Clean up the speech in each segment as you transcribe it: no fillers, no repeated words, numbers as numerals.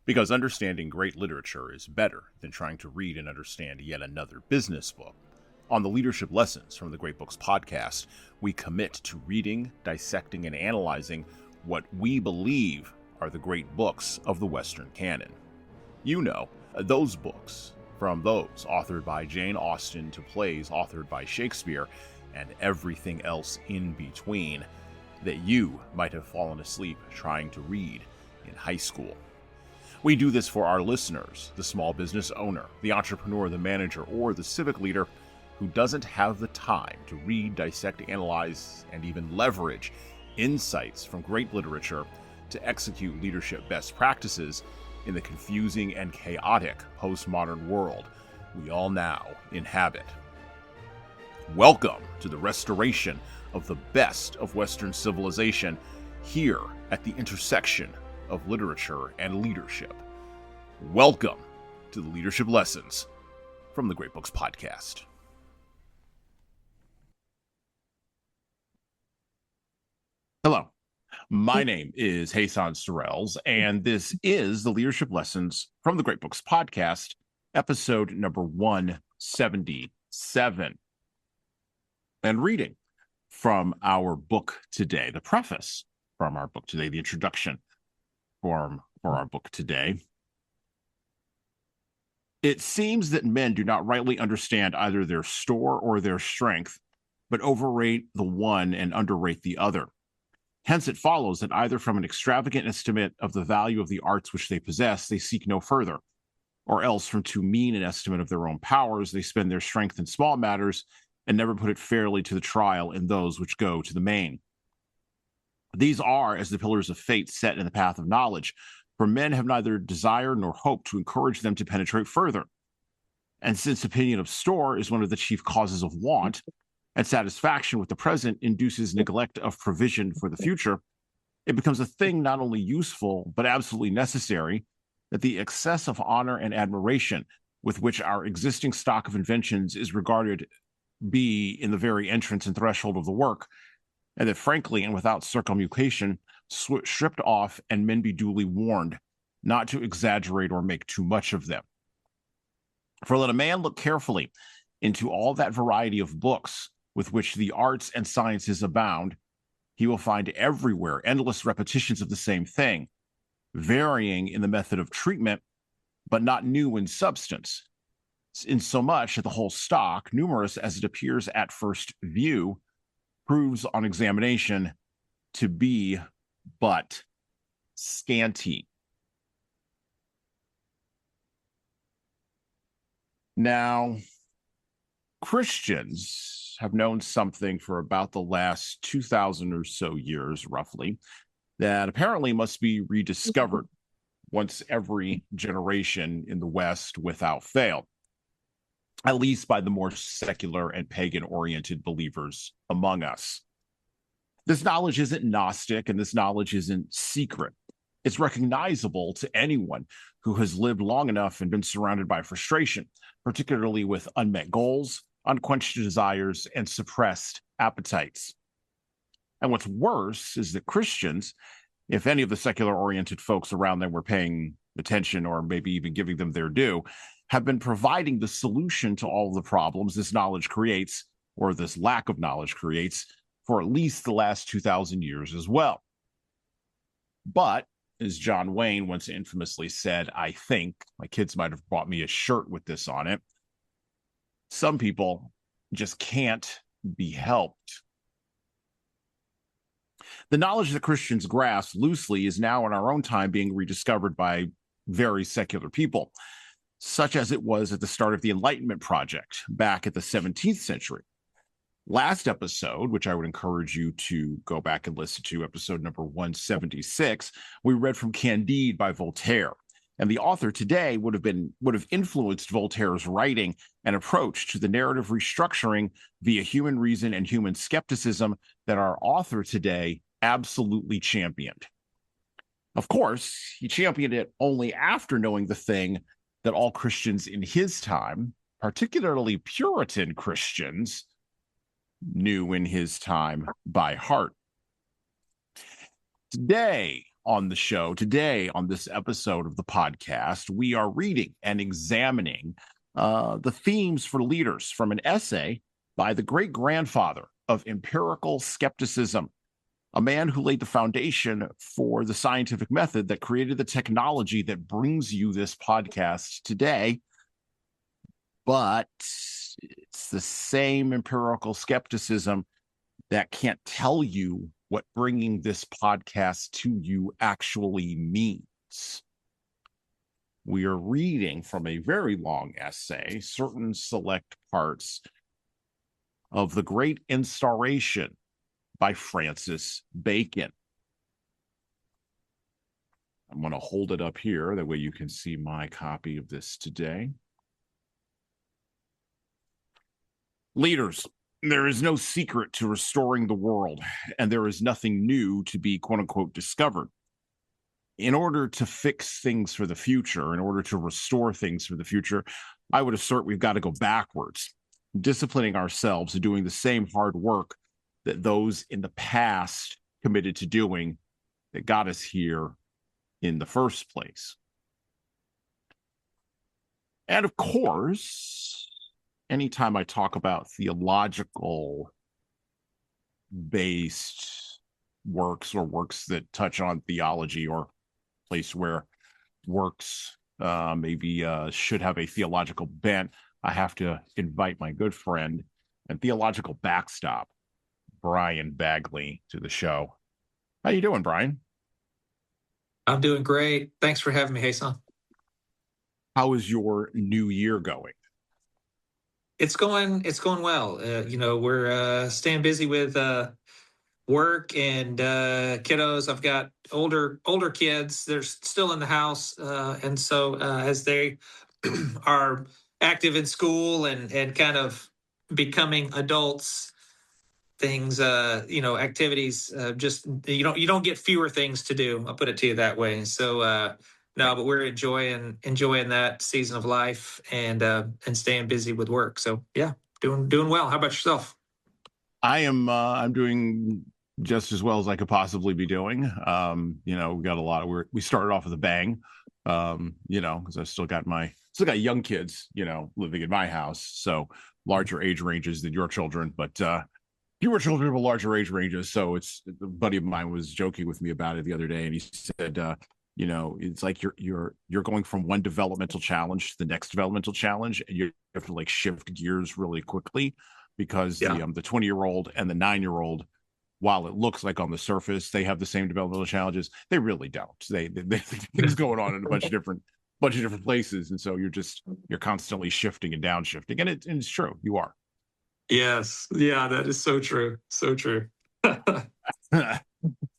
Because understanding great literature is better than trying to read and understand yet another business book. On the Leadership Lessons from the Great Books podcast, we commit to reading, dissecting, and analyzing what we believe are the great books of the Western canon. You know, those books, from those authored by Jane Austen to plays authored by Shakespeare, and everything else in between, that you might have fallen asleep trying to read in high school. We do this for our listeners, the small business owner, the entrepreneur, the manager, or the civic leader who doesn't have the time to read, dissect, analyze, and even leverage insights from great literature to execute leadership best practices in the confusing and chaotic postmodern world we all now inhabit. Welcome to the restoration of the best of Western civilization here at the intersection of literature and leadership. Welcome to the Leadership Lessons from the Great Books podcast. Hello, my name is Jesan Sorrells, and this is the Leadership Lessons from the Great Books podcast, episode number 177. And reading from our book today, the preface from our book today, the introduction for our book today. It seems that men do not rightly understand either their store or their strength, but overrate the one and underrate the other. Hence, it follows that either from an extravagant estimate of the value of the arts which they possess, they seek no further, or else from too mean an estimate of their own powers, they spend their strength in small matters and never put it fairly to the trial in those which go to the main. These are as the pillars of fate set in the path of knowledge, for men have neither desire nor hope to encourage them to penetrate further. And since opinion of store is one of the chief causes of want, and satisfaction with the present induces neglect of provision for the future, it becomes a thing not only useful, but absolutely necessary, that the excess of honor and admiration with which our existing stock of inventions is regarded be in the very entrance and threshold of the work, and that frankly and without circumlocution stripped off and men be duly warned not to exaggerate or make too much of them. For let a man look carefully into all that variety of books with which the arts and sciences abound, he will find everywhere endless repetitions of the same thing, varying in the method of treatment, but not new in substance, insomuch that the whole stock, numerous as it appears at first view, proves on examination to be but scanty. Now, Christians have known something for about the last 2,000 or so years, roughly, that apparently must be rediscovered once every generation in the West without fail, at least by the more secular and pagan-oriented believers among us. This knowledge isn't Gnostic, and this knowledge isn't secret. It's recognizable to anyone who has lived long enough and been surrounded by frustration, particularly with unmet goals, unquenched desires, and suppressed appetites. And what's worse is that Christians, if any of the secular-oriented folks around them were paying attention or maybe even giving them their due, have been providing the solution to all of the problems this knowledge creates, or this lack of knowledge creates, for at least the last 2,000 years as well. But, as John Wayne once infamously said, I think, my kids might have bought me a shirt with this on it, some people just can't be helped. The knowledge that Christians grasp loosely is now in our own time being rediscovered by very secular people, such as it was at the start of the Enlightenment project back at the 17th century. Last episode, which I would encourage you to go back and listen to, episode number 176, we read from Candide by Voltaire. And the author today would have influenced Voltaire's writing and approach to the narrative restructuring via human reason and human skepticism that our author today absolutely championed. Of course, he championed it only after knowing the thing that all Christians in his time, particularly Puritan Christians, knew in his time by heart. Today, on the show. Today, on this episode of the podcast, we are reading and examining the themes for leaders from an essay by the great-grandfather of empirical skepticism, a man who laid the foundation for the scientific method that created the technology that brings you this podcast today. But it's the same empirical skepticism that can't tell you what bringing this podcast to you actually means. We are reading from a very long essay, certain select parts of The Great Instauration by Francis Bacon. I'm going to hold it up here. That way you can see my copy of this today. Leaders, there is no secret to restoring the world, and there is nothing new to be, quote unquote, discovered. In order to fix things for the future, in order to restore things for the future, I would assert we've got to go backwards, disciplining ourselves and doing the same hard work that those in the past committed to doing that got us here in the first place. And of course, anytime I talk about theological based works or works that touch on theology, or place where works maybe should have a theological bent, I have to invite my good friend and theological backstop, Brian Bagley, to the show. How you doing, Brian? I'm doing great. Thanks for having me, Jesan. How is your new year going? It's going well. We're staying busy with work and kiddos. I've got older kids. They're still in the house, and so as they are active in school and kind of becoming adults, things activities just you don't get fewer things to do. I'll put it to you that way. So no, but we're enjoying that season of life and staying busy with work. So yeah, doing well. How about yourself? I'm doing just as well as I could possibly be doing. We got a lot of we started off with a bang, because I still got young kids, living in my house. So larger age ranges than your children, but fewer children with larger age ranges. So it's a buddy of mine was joking with me about it the other day, and he said, it's like you're going from one developmental challenge to the next developmental challenge, and you have to like shift gears really quickly because the 20-year-old and the 9-year-old, while it looks like on the surface they have the same developmental challenges, they really don't. They things going on in a bunch of different places, and so you're constantly shifting and downshifting, and it's true, you are. Yes. Yeah, that is so true. So true.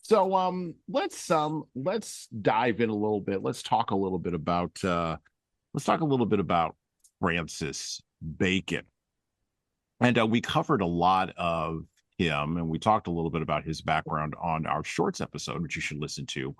So let's dive in a little bit. Let's talk a little bit about Francis Bacon. And we covered a lot of him, and we talked a little bit about his background on our Shorts episode, which you should listen to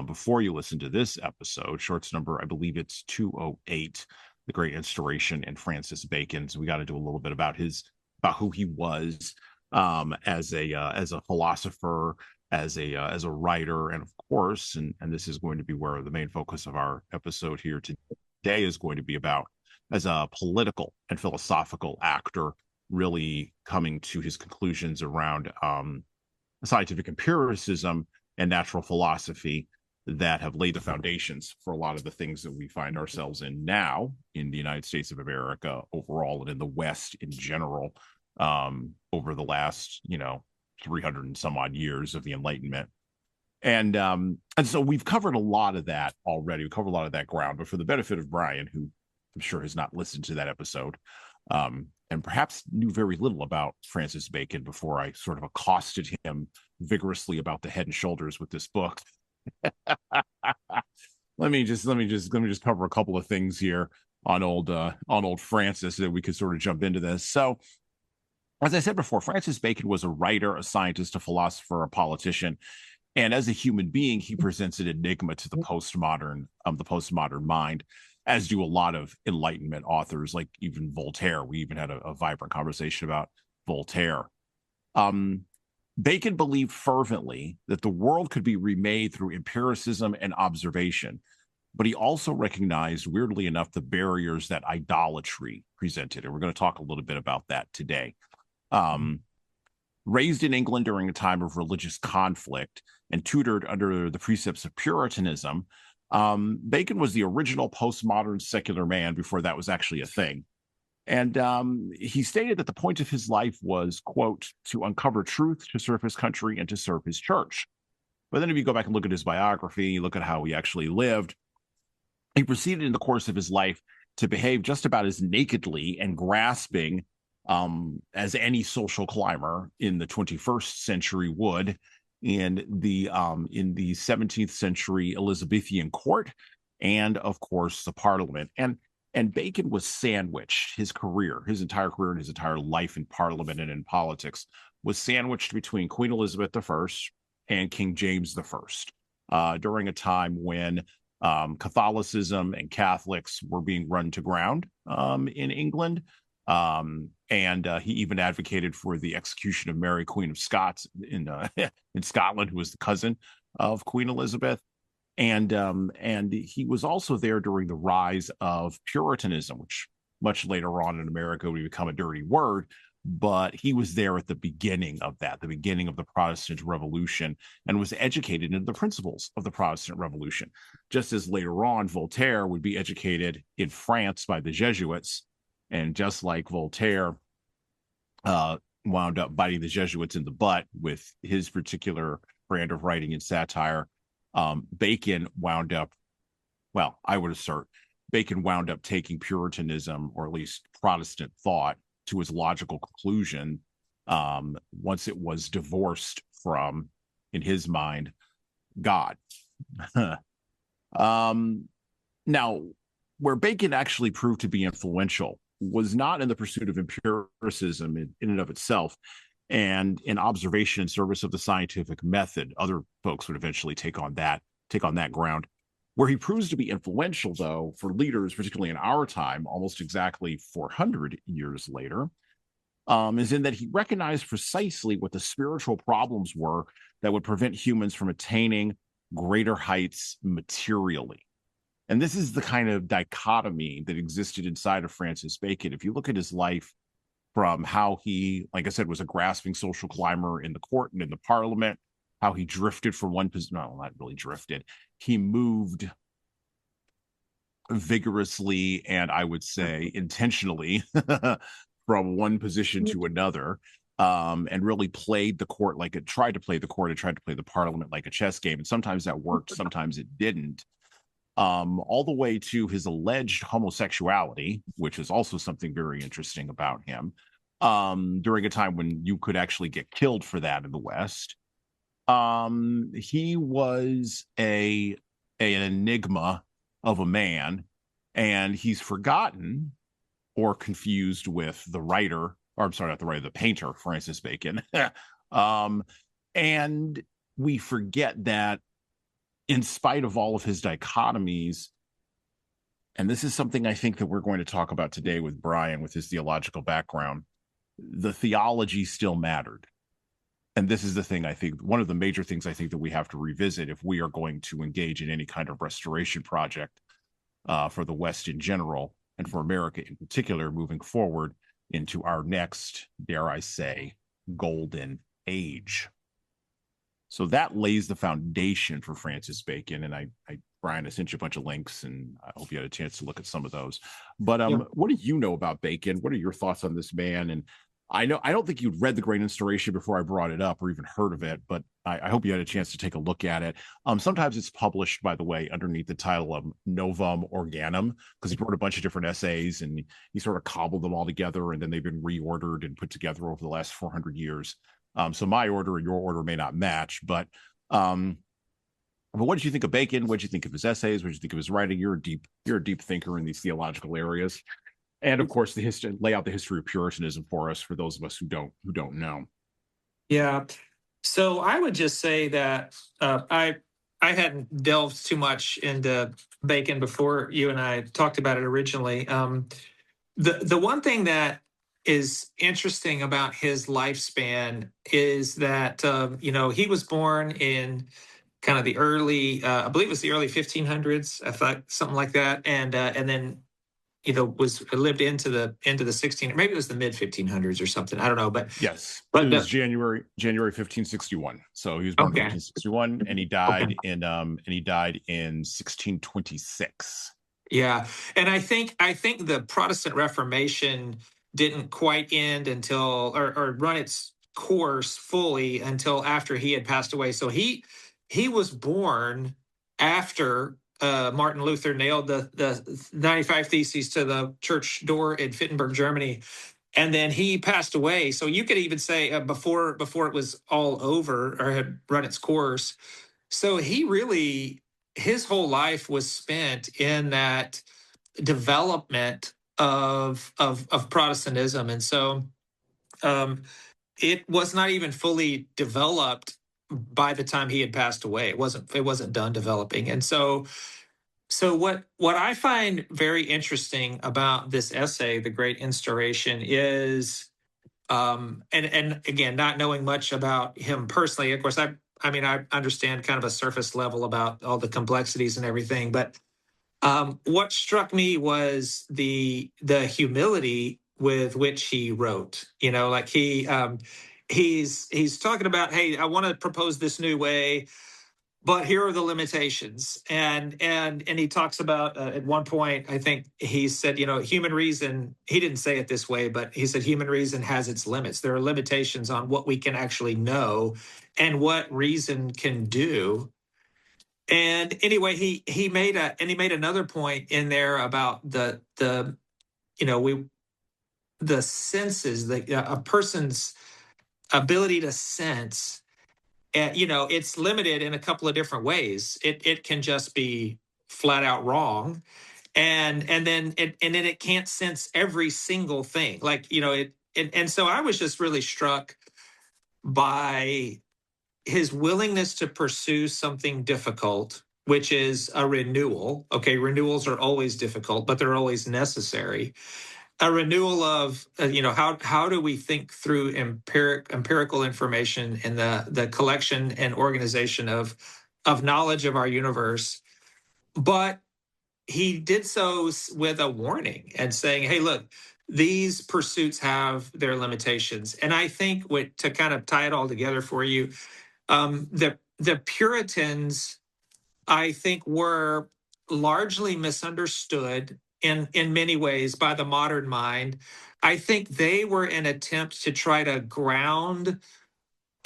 before you listen to this episode. Shorts number, I believe it's 208, The Great Instauration and Francis Bacon. So we got to do a little bit about who he was as a philosopher, as a writer, and of course, and this is going to be where the main focus of our episode here today is going to be about, as a political and philosophical actor, really coming to his conclusions around scientific empiricism and natural philosophy that have laid the foundations for a lot of the things that we find ourselves in now in the United States of America overall, and in the West in general, over the last 300 and some odd years of the Enlightenment. And so we've covered a lot of that already. We covered a lot of that ground, but for the benefit of Brian, who I'm sure has not listened to that episode, and perhaps knew very little about Francis Bacon before I sort of accosted him vigorously about the Head and Shoulders with this book. let me just cover a couple of things here on old Francis, so that we could sort of jump into this. So, as I said before, Francis Bacon was a writer, a scientist, a philosopher, a politician, and as a human being, he presents an enigma to the postmodern mind, as do a lot of Enlightenment authors, like even Voltaire. We even had a vibrant conversation about Voltaire. Bacon believed fervently that the world could be remade through empiricism and observation, but he also recognized, weirdly enough, the barriers that idolatry presented. And we're going to talk a little bit about that today. Raised in England during a time of religious conflict and tutored under the precepts of Puritanism, Bacon was the original postmodern secular man before that was actually a thing. And he stated that the point of his life was, quote, to uncover truth, to serve his country, and to serve his church. But then if you go back and look at his biography, you look at how he actually lived, he proceeded in the course of his life to behave just about as nakedly and grasping as any social climber in the 21st century would in the 17th century Elizabethan court, and of course the Parliament. And Bacon was sandwiched. His entire career and his entire life in Parliament and in politics was sandwiched between Queen Elizabeth I and King James I during a time when Catholicism and Catholics were being run to ground in England. And he even advocated for the execution of Mary, Queen of Scots in Scotland, who was the cousin of Queen Elizabeth. And he was also there during the rise of Puritanism, which much later on in America would become a dirty word. But he was there at the beginning of that, the beginning of the Protestant Revolution, and was educated into the principles of the Protestant Revolution. Just as later on, Voltaire would be educated in France by the Jesuits. And just like Voltaire wound up biting the Jesuits in the butt with his particular brand of writing and satire, Bacon wound up, well, I would assert, Bacon wound up taking Puritanism, or at least Protestant thought, to its logical conclusion once it was divorced from, in his mind, God. Now, where Bacon actually proved to be influential was not in the pursuit of empiricism in and of itself and in observation and service of the scientific method. Other folks would eventually take on that ground. Where he proves to be influential, though, for leaders, particularly in our time, almost exactly 400 years later, is in that he recognized precisely what the spiritual problems were that would prevent humans from attaining greater heights materially. And this is the kind of dichotomy that existed inside of Francis Bacon. If you look at his life from how he, like I said, was a grasping social climber in the court and in the Parliament, how he drifted from one position, no, not really drifted. He moved vigorously and I would say intentionally from one position to another, and really played the court like it tried to play the court and tried to play the Parliament like a chess game. And sometimes that worked, sometimes it didn't. All the way to his alleged homosexuality, which is also something very interesting about him, during a time when you could actually get killed for that in the West. He was an enigma of a man, and he's forgotten or confused with the writer, or I'm sorry, not the writer, the painter, Francis Bacon. And we forget that in spite of all of his dichotomies, and this is something I think that we're going to talk about today with Brian, with his theological background, the theology still mattered. And this is the thing, I think, one of the major things I think that we have to revisit if we are going to engage in any kind of restoration project for the West in general, and for America in particular, moving forward into our next, dare I say, golden age. So that lays the foundation for Francis Bacon. And Brian, I sent you a bunch of links, and I hope you had a chance to look at some of those. But What do you know about Bacon? What are your thoughts on this man? And I don't think you'd read The Great Instauration before I brought it up or even heard of it, but I hope you had a chance to take a look at it. Sometimes it's published, by the way, underneath the title of Novum Organum, because he wrote a bunch of different essays and he sort of cobbled them all together, and then they've been reordered and put together over the last 400 years. So my order and your order may not match, but what did you think of Bacon? What did you think of his essays? What did you think of his writing? You're a deep thinker in these theological areas. And of course, lay out the history of Puritanism for us, for those of us who don't know. Yeah. So I would just say that I hadn't delved too much into Bacon before you and I talked about it originally. The one thing that is interesting about his lifespan is that he was born in kind of the early, I believe it was the early 1500s, I thought something like that, and then was lived into the 16, maybe it was the mid 1500s or something. I don't know, but Yes, but it was January 1561. So he was born in okay, 1561, and he okay, died in 1626. yeah, and I think the Protestant Reformation didn't quite end until or run its course fully until after he had passed away. So he was born after Martin Luther nailed the 95 Theses to the church door in Wittenberg, Germany, and then he passed away. So you could even say before it was all over or had run its course. So his whole life was spent in that development of Protestantism, and so um, it was not even fully developed by the time he had passed away. It wasn't done developing, and so what I find very interesting about this essay, The Great Instauration, is and again, not knowing much about him personally. Of course, I understand kind of a surface level about all the complexities and everything, but what struck me was the humility with which he wrote. Like he's talking about, hey, I want to propose this new way, but here are the limitations. And he talks about at one point, I think he said, human reason. He didn't say it this way, but he said human reason has its limits. There are limitations on what we can actually know and what reason can do. And anyway, he made another point in there about the you know we the senses, a person's ability to sense. It's limited in a couple of different ways. It can just be flat out wrong, and then it can't sense every single thing. Like and so I was just really struck by his willingness to pursue something difficult, which is a renewal. Okay, renewals are always difficult, but they're always necessary. A renewal of how do we think through empirical information and the collection and organization of knowledge of our universe. But he did so with a warning and saying, hey, look, these pursuits have their limitations. And I think to kind of tie it all together for you, the Puritans, I think, were largely misunderstood in many ways by the modern mind. I think they were an attempt to try to ground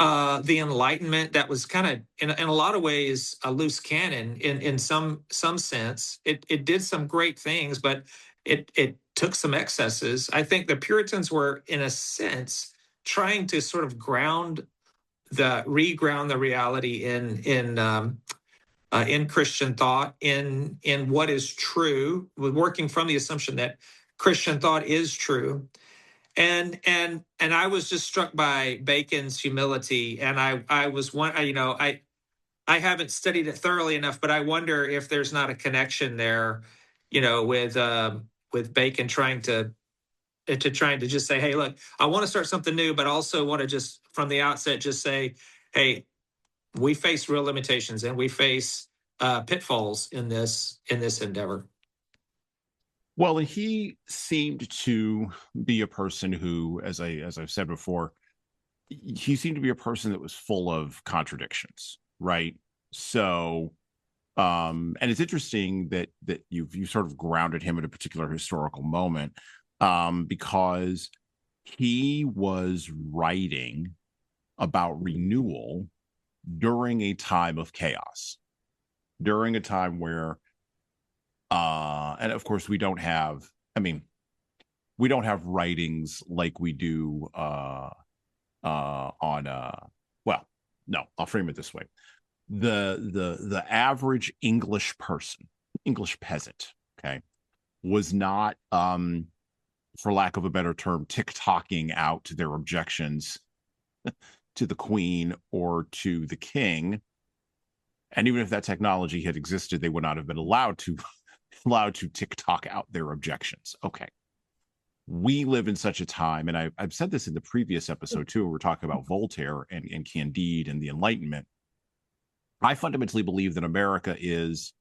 the Enlightenment that was kind of, in a lot of ways, a loose cannon in some sense. It did some great things, but it took some excesses. I think the Puritans were, in a sense, trying to sort of reground the reality in Christian thought, in what is true, working from the assumption that Christian thought is true. And I was just struck by Bacon's humility, and I was one. I haven't studied it thoroughly enough, but I wonder if there's not a connection there, with Bacon trying to just say, hey, look, I want to start something new, but also want to just from the outset just say, hey, we face real limitations and we face pitfalls in this endeavor. Well, and he seemed to be a person who, as I've said before, he seemed to be a person that was full of contradictions, right? So, and it's interesting that you sort of grounded him in a particular historical moment, because he was writing about renewal during a time of chaos, during a time where and of course we don't have writings like we do on well, no, I'll frame it this way. The average English person, English peasant, okay, was not for lack of a better term tick-tocking out their objections to the queen or to the king. And even if that technology had existed, they would not have been allowed to tick-tock out their objections. Okay. we live in such a time, and I've said this in the previous episode too, we're talking about Voltaire and Candide and the Enlightenment. I fundamentally believe that America is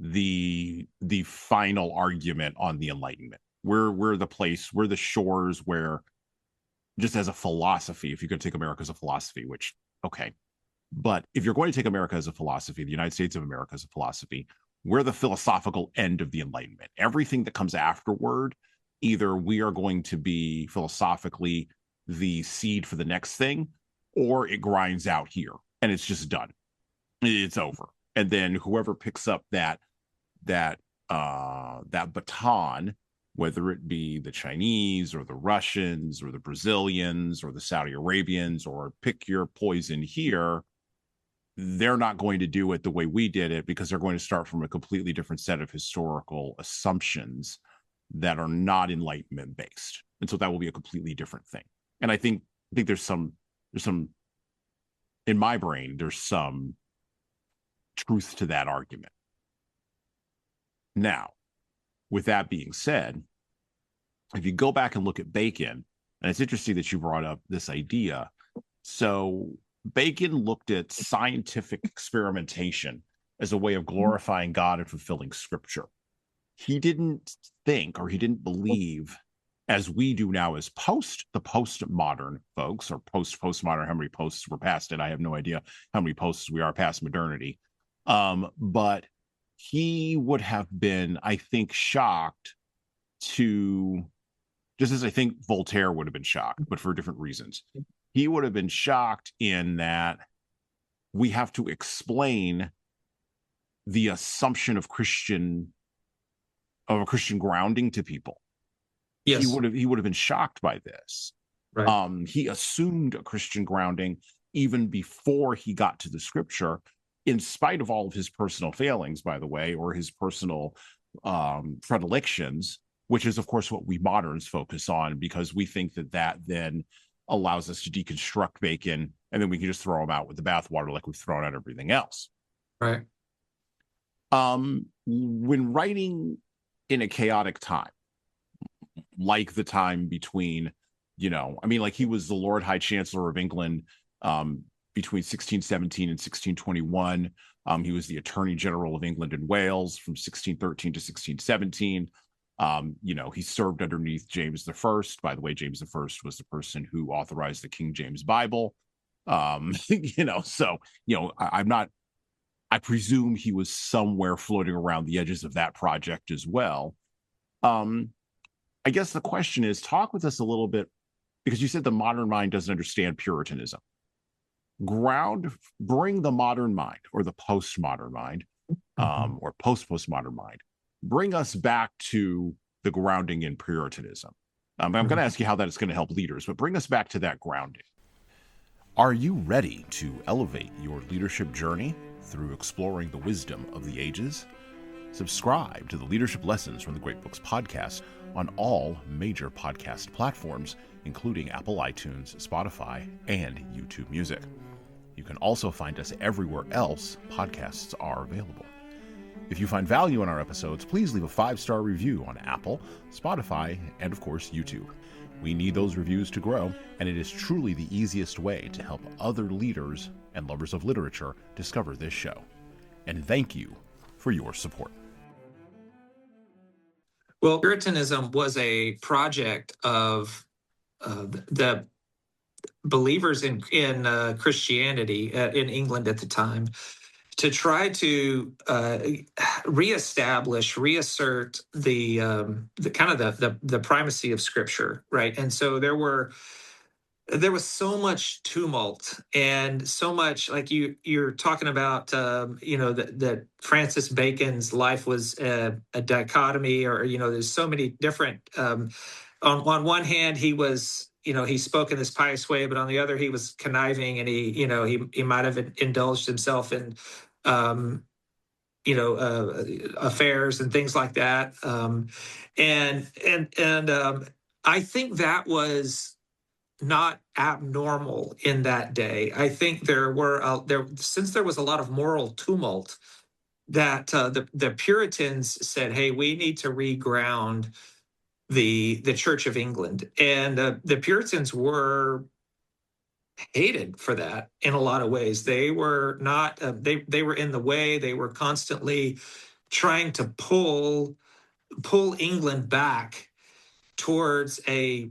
the final argument on the Enlightenment. We're the place, we're the shores where, just as a philosophy, if you could take America as a philosophy, which, okay, but if you're going to take America as a philosophy, the United States of America as a philosophy, we're the philosophical end of the Enlightenment. Everything that comes afterward, either we are going to be philosophically the seed for the next thing, or it grinds out here and it's just done. It's over. And then whoever picks up that baton, whether it be the Chinese or the Russians or the Brazilians or the Saudi Arabians, or pick your poison here, they're not going to do it the way we did it, because they're going to start from a completely different set of historical assumptions that are not Enlightenment based. And so that will be a completely different thing. And I think there's some in my brain, there's some truth to that argument. Now, with that being said, if you go back and look at Bacon, and it's interesting that you brought up this idea. So Bacon looked at scientific experimentation as a way of glorifying God and fulfilling Scripture. He didn't think, or he didn't believe, as we do now as the postmodern folks, or postmodern, how many posts we're past it, I have no idea how many posts we are past modernity. But he would have been, I think, shocked to, just as I think Voltaire would have been shocked, but for different reasons. He would have been shocked in that we have to explain the assumption of a Christian grounding to people. Yes. He would have been shocked by this. Right. He assumed a Christian grounding even before he got to the Scripture, in spite of all of his personal failings, by the way, or his personal predilections, which is, of course, what we moderns focus on, because we think that then allows us to deconstruct Bacon, and then we can just throw him out with the bathwater like we've thrown out everything else. Right. When writing in a chaotic time, like the time between, like he was the Lord High Chancellor of England between 1617 and 1621. He was the Attorney General of England and Wales from 1613 to 1617. He served underneath James I. By the way, James I was the person who authorized the King James Bible. I presume he was somewhere floating around the edges of that project as well. I guess the question is, talk with us a little bit, because you said the modern mind doesn't understand Puritanism. Bring the modern mind, or the postmodern mind, or postmodern mind. Bring us back to the grounding in Puritanism. I'm going to ask you how that is going to help leaders, but bring us back to that grounding. Are you ready to elevate your leadership journey through exploring the wisdom of the ages? Subscribe to the Leadership Lessons from the Great Books podcast on all major podcast platforms, including Apple iTunes, Spotify, and YouTube Music. You can also find us everywhere else podcasts are available. If you find value in our episodes, please leave a 5-star review on Apple, Spotify, and of course, YouTube. We need those reviews to grow, and it is truly the easiest way to help other leaders and lovers of literature discover this show. And thank you for your support. Well, Puritanism was a project of the believers in Christianity in England at the time, to try to reassert the kind of the primacy of Scripture, right? And so there was so much tumult and so much, like you're talking about, that Francis Bacon's life was a dichotomy, or there's so many different. On one hand, he was. He spoke in this pious way, but on the other, he was conniving, and he might have indulged himself in, affairs and things like that. I think that was not abnormal in that day. I think since there was a lot of moral tumult, that the Puritans said, "Hey, we need to reground the Church of England, and the Puritans were hated for that in a lot of ways. They were not they were in the way. They were constantly trying to pull England back towards a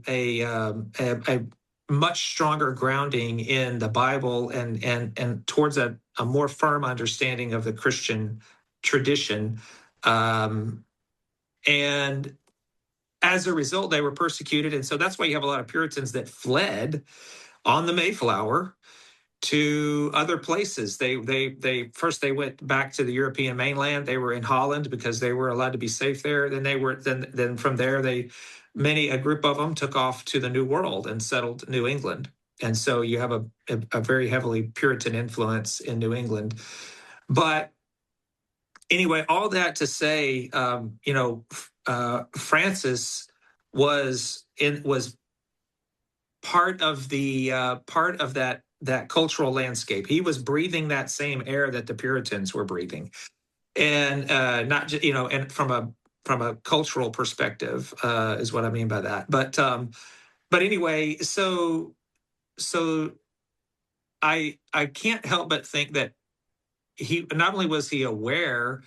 much stronger grounding in the Bible, and towards a more firm understanding of the Christian tradition. And as a result, they were persecuted. And so that's why you have a lot of Puritans that fled on the Mayflower to other places. They first they went back to the European mainland. They were in Holland because they were allowed to be safe there. Then from there a group of them took off to the New World and settled New England. And so you have a very heavily Puritan influence in New England. But anyway, all that to say, Francis was part of that cultural landscape. He was breathing that same air that the Puritans were breathing, and not just and from a cultural perspective is what I mean by that. But anyway, so I can't help but think that he not only was he aware,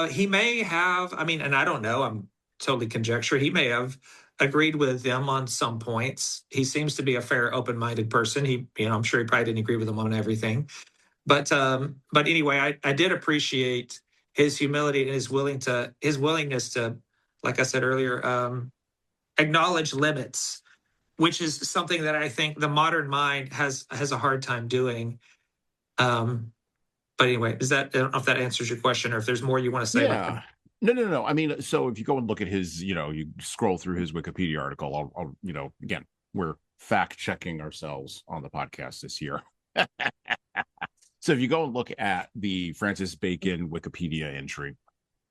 he may have. I mean, and I don't know. I'm totally conjecture. He may have agreed with them on some points. He seems to be a fair, open-minded person. I'm sure he probably didn't agree with them on everything. But anyway, I did appreciate his humility and his willingness to, like I said earlier, acknowledge limits, which is something that I think the modern mind has a hard time doing. But anyway, I don't know if that answers your question, or if there's more you want to say. Yeah. No. I mean, so if you go and look at his, you scroll through his Wikipedia article, I'll again, we're fact checking ourselves on the podcast this year. So if you go and look at the Francis Bacon Wikipedia entry,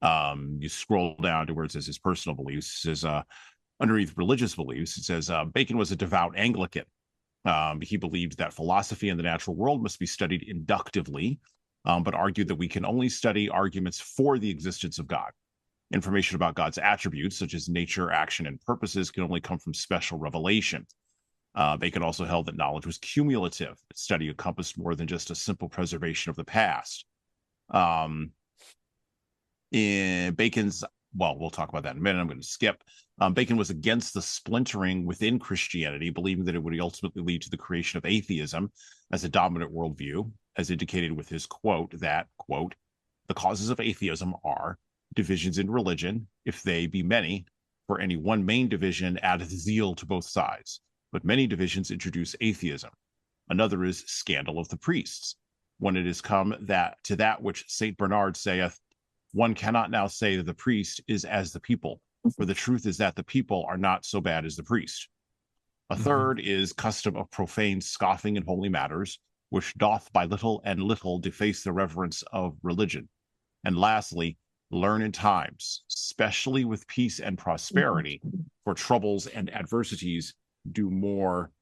you scroll down to where it says his personal beliefs. It says underneath religious beliefs, it says Bacon was a devout Anglican. He believed that philosophy and the natural world must be studied inductively, but argued that we can only study arguments for the existence of God. Information about God's attributes, such as nature, action, and purposes, can only come from special revelation. Bacon also held that knowledge was cumulative. Study encompassed more than just a simple preservation of the past. In Bacon's, well, we'll talk about that in a minute. I'm going to skip. Bacon was against the splintering within Christianity, believing that it would ultimately lead to the creation of atheism as a dominant worldview, as indicated with his quote that, quote, the causes of atheism are divisions in religion, if they be many, for any one main division addeth zeal to both sides, but many divisions introduce atheism. Another is scandal of the priests, when it is come to that which St. Bernard saith, one cannot now say that the priest is as the people, for the truth is that the people are not so bad as the priest. A third is custom of profane scoffing in holy matters, which doth by little and little deface the reverence of religion. And lastly, learned times, especially with peace and prosperity, for troubles and adversities do more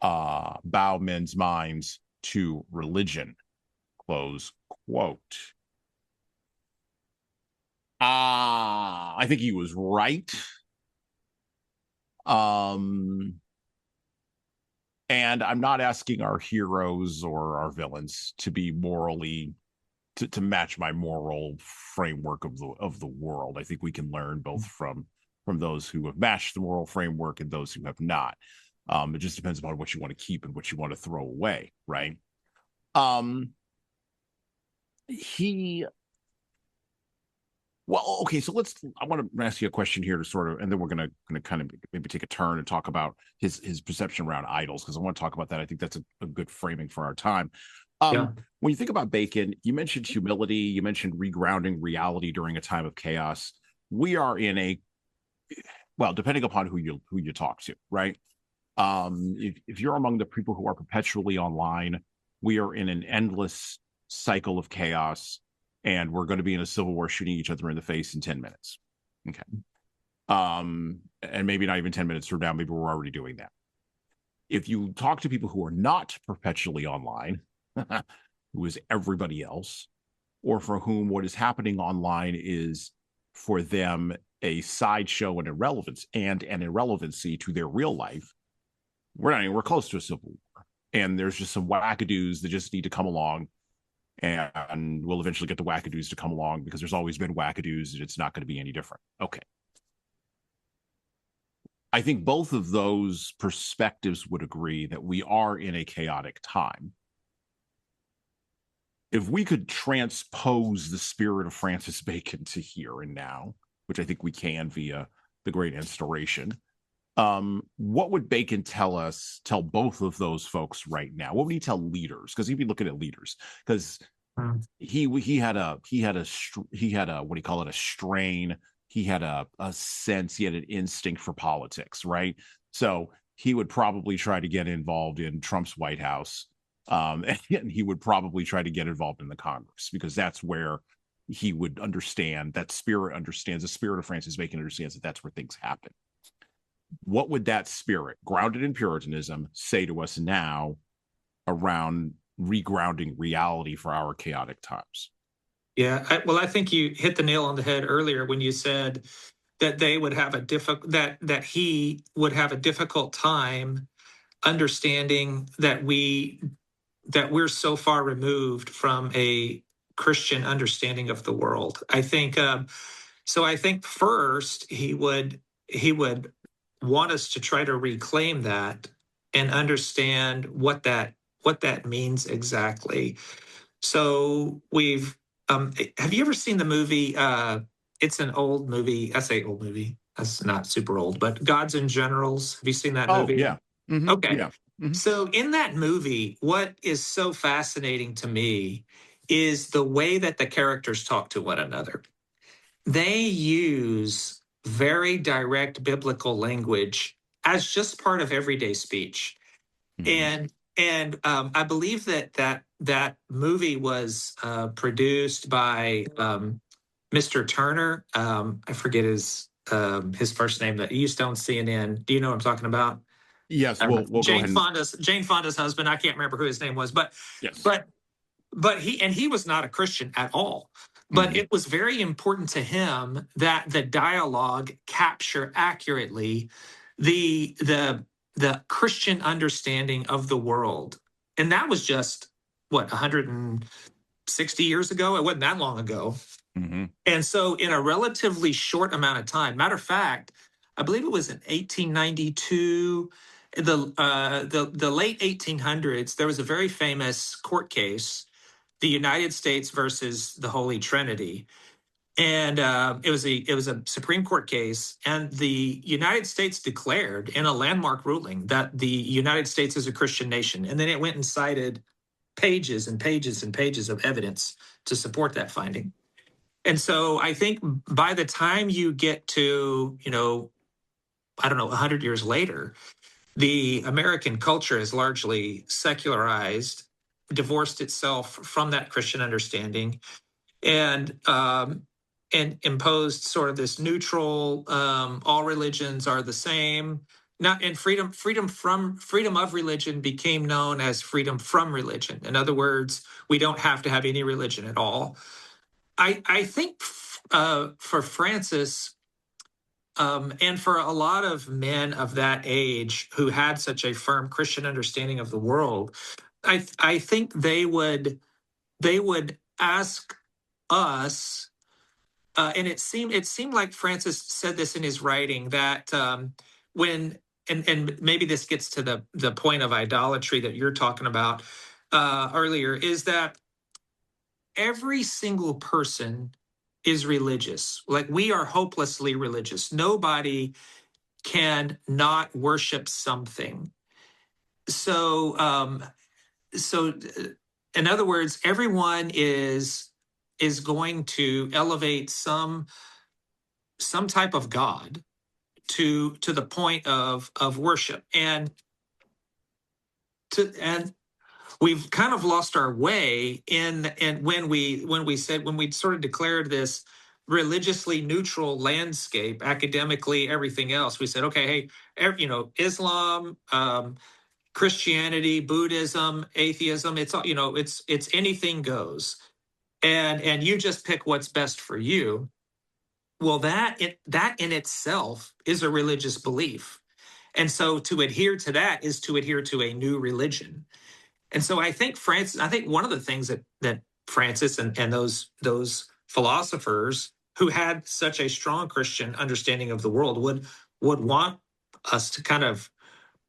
bow men's minds to religion. Close quote. I think he was right. And I'm not asking our heroes or our villains to be morally to match my moral framework of the world. I think we can learn both from those who have matched the moral framework and those who have not. It just depends upon what you want to keep and what you want to throw away, right? Well, okay, so I want to ask you a question here to sort of, and then we're going to kind of maybe take a turn and talk about his perception around idols, because I want to talk about that. I think that's a good framing for our time. When you think about Bacon, you mentioned humility, you mentioned regrounding reality during a time of chaos. We are in depending upon who you talk to, right? If you're among the people who are perpetually online, we are in an endless cycle of chaos, and we're going to be in a civil war shooting each other in the face in 10 minutes. Okay. And maybe not even 10 minutes from now, maybe we're already doing that. If you talk to people who are not perpetually online, who is everybody else, or for whom what is happening online is for them a sideshow and irrelevance and an irrelevancy to their real life. We're not anywhere close to a civil war, and there's just some wackadoos that just need to come along, and we'll eventually get the wackadoos to come along because there's always been wackadoos, and it's not going to be any different. Okay. I think both of those perspectives would agree that we are in a chaotic time. If we could transpose the spirit of Francis Bacon to here and now, which I think we can via the Great Instauration, what would Bacon tell both of those folks right now? What would he tell leaders? Because he'd be looking at leaders, because he had a what do you call it, a strain. He had a sense, he had an instinct for politics, right? So he would probably try to get involved in Trump's White House, and he would probably try to get involved in the Congress, because that's where he would understand, that spirit understands, the spirit of Francis Bacon understands that that's where things happen. What would that spirit, grounded in Puritanism, say to us now around regrounding reality for our chaotic times? Yeah, I think you hit the nail on the head earlier when you said that they would have that he would have a difficult time understanding that we're so far removed from a Christian understanding of the world. I think so. I think first he would want us to try to reclaim that and understand what that means exactly. So have you ever seen the movie? It's an old movie. I say old movie. That's not super old, but Gods and Generals. Have you seen that movie? Yeah. Mm-hmm. Okay. Yeah. Mm-hmm. So in that movie, what is so fascinating to me is the way that the characters talk to one another. They use very direct biblical language as just part of everyday speech. Mm-hmm. And I believe that movie was produced by Mr. Turner. I forget his first name. That he used to own CNN. Do you know what I'm talking about? Yes, we'll go ahead. Jane Fonda's husband. I can't remember who his name was, but yes, but he was not a Christian at all. But mm-hmm. It was very important to him that the dialogue capture accurately the Christian understanding of the world. And that was just, 160 years ago? It wasn't that long ago. Mm-hmm. And so in a relatively short amount of time, matter of fact, I believe it was in 1892, the late 1800s, there was a very famous court case, the United States versus the Holy Trinity. And it was a Supreme Court case, and the United States declared in a landmark ruling that the United States is a Christian nation. And then it went and cited pages and pages and pages of evidence to support that finding. And so I think by the time you get to, 100 years later, the American culture is largely secularized, divorced itself from that Christian understanding, and imposed sort of this neutral, all religions are the same. Freedom of religion became known as freedom from religion. In other words, we don't have to have any religion at all. I think for Francis, and for a lot of men of that age who had such a firm Christian understanding of the world, I think they would ask us, and it seemed like Francis said this in his writing, that when and maybe this gets to the point of idolatry that you're talking about earlier, is that every single person is religious. Like, we are hopelessly religious. Nobody can not worship something. So in other words, everyone is going to elevate some type of God to the point of worship, and we've kind of lost our way when we sort of declared this religiously neutral landscape, academically, everything else. We said, okay, hey, Islam, Christianity, Buddhism, atheism, it's anything goes. And you just pick what's best for you. Well, that in itself is a religious belief. And so to adhere to that is to adhere to a new religion. And so I think one of the things that Francis and those philosophers who had such a strong Christian understanding of the world would want us to kind of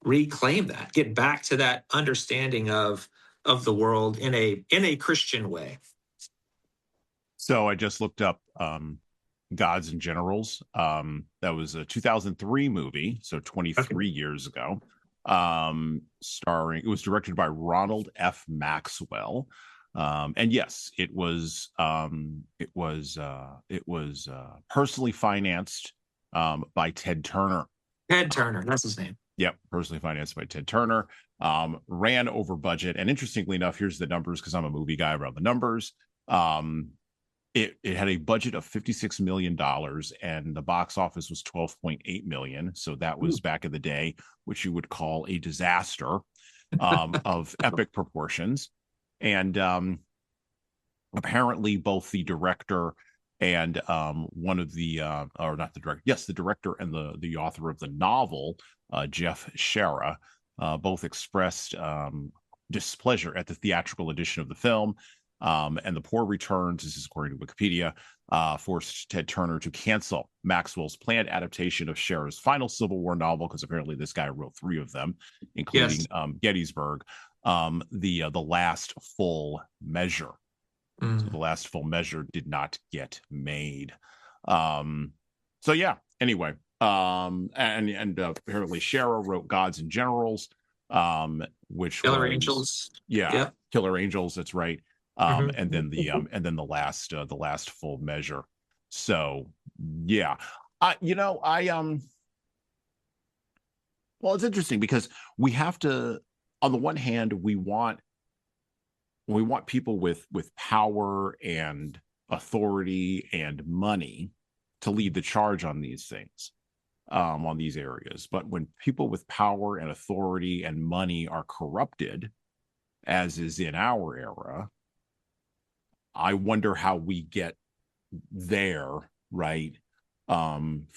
reclaim that, get back to that understanding of the world in a Christian way. So I just looked up Gods and Generals. That was a 2003 movie, so 23 years ago. It was directed by Ronald F. Maxwell. And yes, it was personally financed by Ted Turner. Ted Turner, that's his name. Yep, personally financed by Ted Turner. Ran over budget, and interestingly enough, here's the numbers because I'm a movie guy around the numbers. It had a budget of $56 million and the box office was $12.8 million. So that was back in the day, which you would call a disaster of epic proportions. And apparently both the director and one of the, or not the director, yes, the director and the author of the novel, Jeff Shara, both expressed displeasure at the theatrical edition of the film. And the poor returns, this is according to Wikipedia, forced Ted Turner to cancel Maxwell's planned adaptation of Shara's final Civil War novel, because apparently this guy wrote 3 of them, including Gettysburg, the last full measure. So the last full measure did not get made. So yeah, anyway, and apparently Shara wrote Gods and Generals, which Killer Angels. Yeah, Killer Angels, that's right. And then the last full measure. So yeah, well, it's interesting because we have to, on the one hand, we want people with power and authority and money to lead the charge on these things, on these areas. But when people with power and authority and money are corrupted, as is in our era, I wonder how we get there, right? From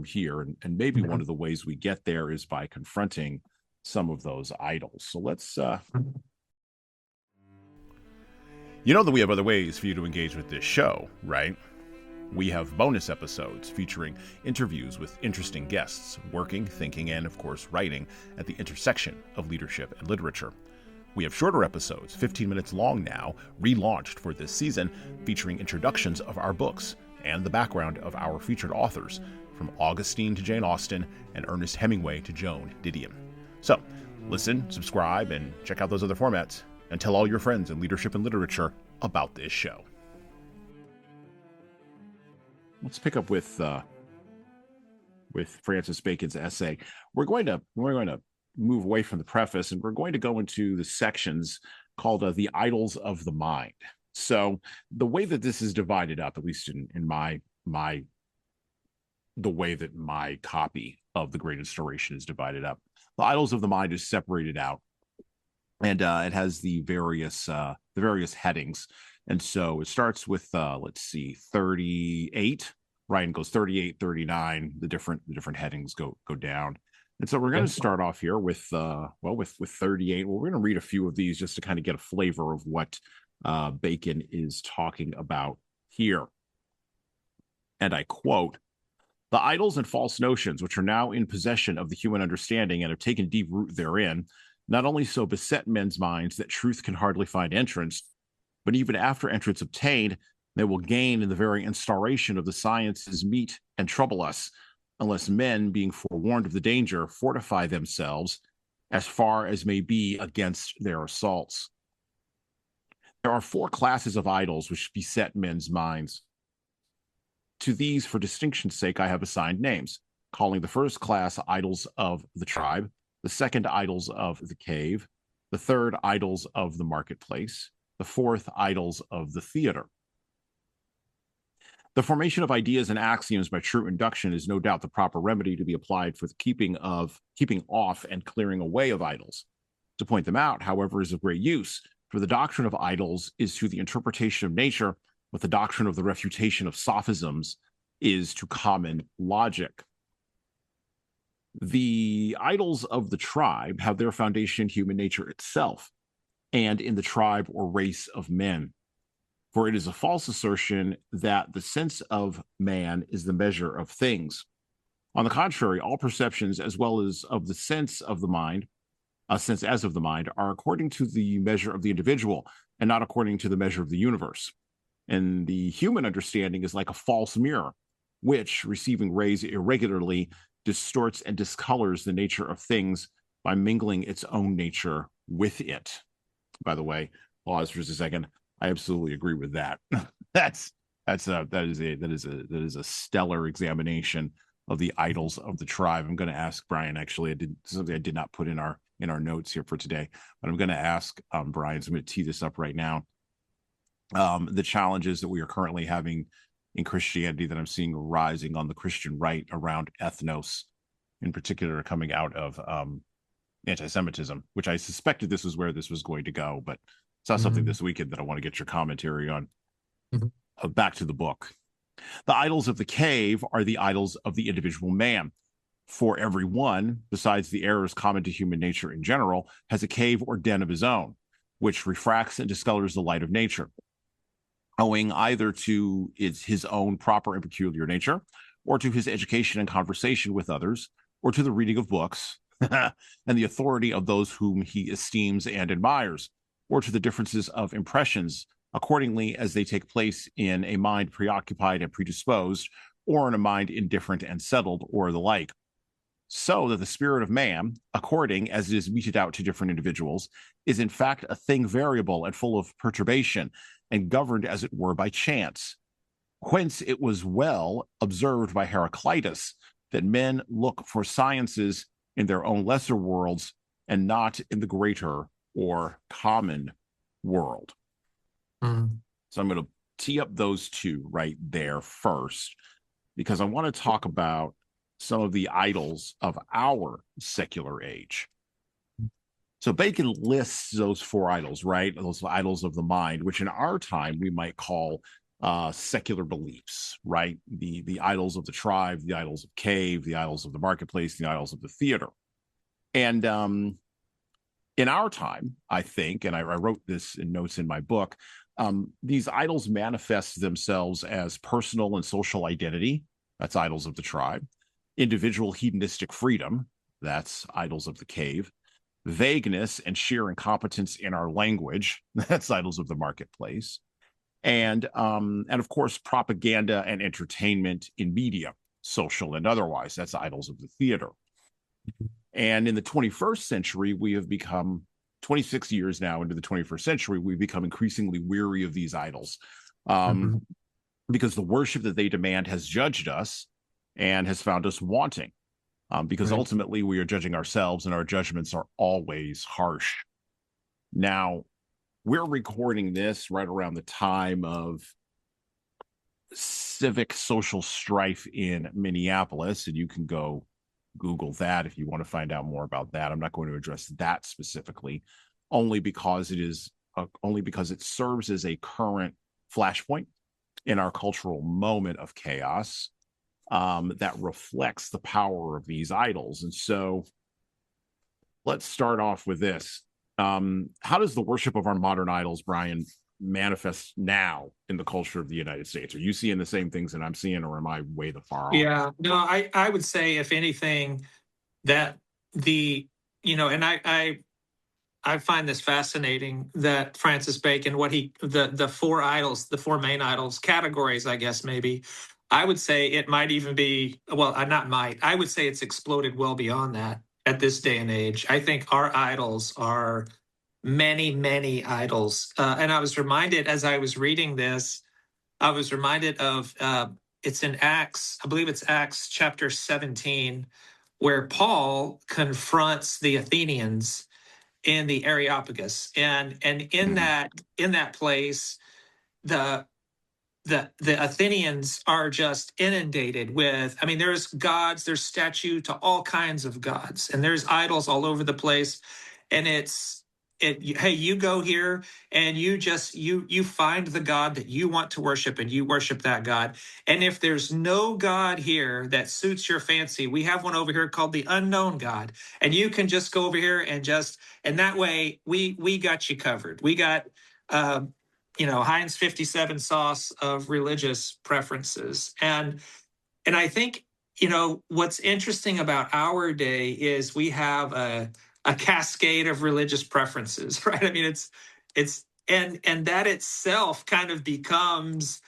here, and maybe one of the ways we get there is by confronting some of those idols. So let's you know that we have other ways for you to engage with this show, right? We have bonus episodes featuring interviews with interesting guests, working, thinking, and of course writing at the intersection of leadership and literature. We have shorter episodes, 15 minutes long now, relaunched for this season, featuring introductions of our books and the background of our featured authors, from Augustine to Jane Austen and Ernest Hemingway to Joan Didion. So, listen, subscribe, and check out those other formats, and tell all your friends in leadership and literature about this show. Let's pick up with Francis Bacon's essay. We're going to move away from the preface, and we're going to go into the sections called the idols of the mind. So the way that this is divided up, at least in the way that my copy of the Great Instauration is divided up, the idols of the mind is separated out, and it has the various headings. And so it starts with 38. Ryan goes 38, 39. The different headings go down. And so we're going to start off here with 38. Well, we're going to read a few of these just to kind of get a flavor of what Bacon is talking about here. And I quote, "The idols and false notions which are now in possession of the human understanding and have taken deep root therein, not only so beset men's minds that truth can hardly find entrance, but even after entrance obtained, they will gain in the very instauration of the sciences meet and trouble us, unless men, being forewarned of the danger, fortify themselves as far as may be against their assaults. There are 4 classes of idols which beset men's minds. To these, for distinction's sake, I have assigned names, calling the first class idols of the tribe, the second idols of the cave, the third idols of the marketplace, the fourth idols of the theater. The formation of ideas and axioms by true induction is no doubt the proper remedy to be applied for the keeping off and clearing away of idols. To point them out, however, is of great use, for the doctrine of idols is to the interpretation of nature what the doctrine of the refutation of sophisms is to common logic. The idols of the tribe have their foundation in human nature itself and in the tribe or race of men. For it is a false assertion that the sense of man is the measure of things. On the contrary, all perceptions, as well as of the sense of the mind, sense as of the mind, are according to the measure of the individual and not according to the measure of the universe. And the human understanding is like a false mirror, which, receiving rays irregularly, distorts and discolors the nature of things by mingling its own nature with it. By the way, pause for just a second. I absolutely agree with that. that is a stellar examination of the idols of the tribe. I'm going to ask Brian. Actually, something I did not put in our notes here for today, but I'm going to ask Brian. So I'm going to tee this up right now. The challenges that we are currently having in Christianity that I'm seeing rising on the Christian right around ethnos, in particular, coming out of anti-Semitism, which I suspected this was where this was going to go, but saw something this weekend that I want to get your commentary on. Back to the book. The idols of the cave are the idols of the individual man. For every one, besides the errors common to human nature in general, has a cave or den of his own, which refracts and discolors the light of nature, owing either to his own proper and peculiar nature, or to his education and conversation with others, or to the reading of books, and the authority of those whom he esteems and admires, or to the differences of impressions, accordingly as they take place in a mind preoccupied and predisposed, or in a mind indifferent and settled, or the like. So that the spirit of man, according as it is meted out to different individuals, is in fact a thing variable and full of perturbation, and governed as it were by chance. Whence it was well observed by Heraclitus that men look for sciences in their own lesser worlds and not in the greater or common world. So I'm going to tee up those two right there first, because I want to talk about some of the idols of our secular age. So Bacon lists those four idols, right? Those idols of the mind, which in our time we might call secular beliefs, right? The idols of the tribe, the idols of cave, the idols of the marketplace, the idols of the theater. And in our time, I think, and I wrote this in notes in my book, these idols manifest themselves as personal and social identity. That's idols of the tribe. Individual hedonistic freedom. That's idols of the cave. Vagueness and sheer incompetence in our language. That's idols of the marketplace. And of course, propaganda and entertainment in media, social and otherwise. That's idols of the theater. And in the 21st century, we have become 26 years now into the 21st century, we've become increasingly weary of these idols because the worship that they demand has judged us and has found us wanting, because ultimately we are judging ourselves and our judgments are always harsh. Now, we're recording this right around the time of civic social strife in Minneapolis, and you can go Google that if you want to find out more about that. I'm not going to address that specifically, only because it serves as a current flashpoint in our cultural moment of chaos that reflects the power of these idols. And so let's start off with this. How does the worship of our modern idols, Brian, manifest now in the culture of the United States? Are you seeing the same things that I'm seeing, or am I way the far off? Yeah, no, I would say, if anything, that and I find this fascinating that Francis Bacon, the four idols, the four main idols, categories, I guess, maybe, I would say it might even be, well, not might, I would say it's exploded well beyond that at this day and age. I think our idols are many, many idols. And I was reminded, as I was reading this, I was reminded of, it's in Acts, I believe it's Acts chapter 17, where Paul confronts the Athenians in the Areopagus. And in that place, the Athenians are just inundated with, I mean, there's gods, there's statue to all kinds of gods, and there's idols all over the place. And hey, you go here and you find the God that you want to worship and you worship that God. And if there's no God here that suits your fancy, we have one over here called the unknown God, and you can just go over here and that way we got you covered. We got Heinz 57 sauce of religious preferences. And I think, what's interesting about our day is we have a cascade of religious preferences, right? I mean, and that itself kind of becomes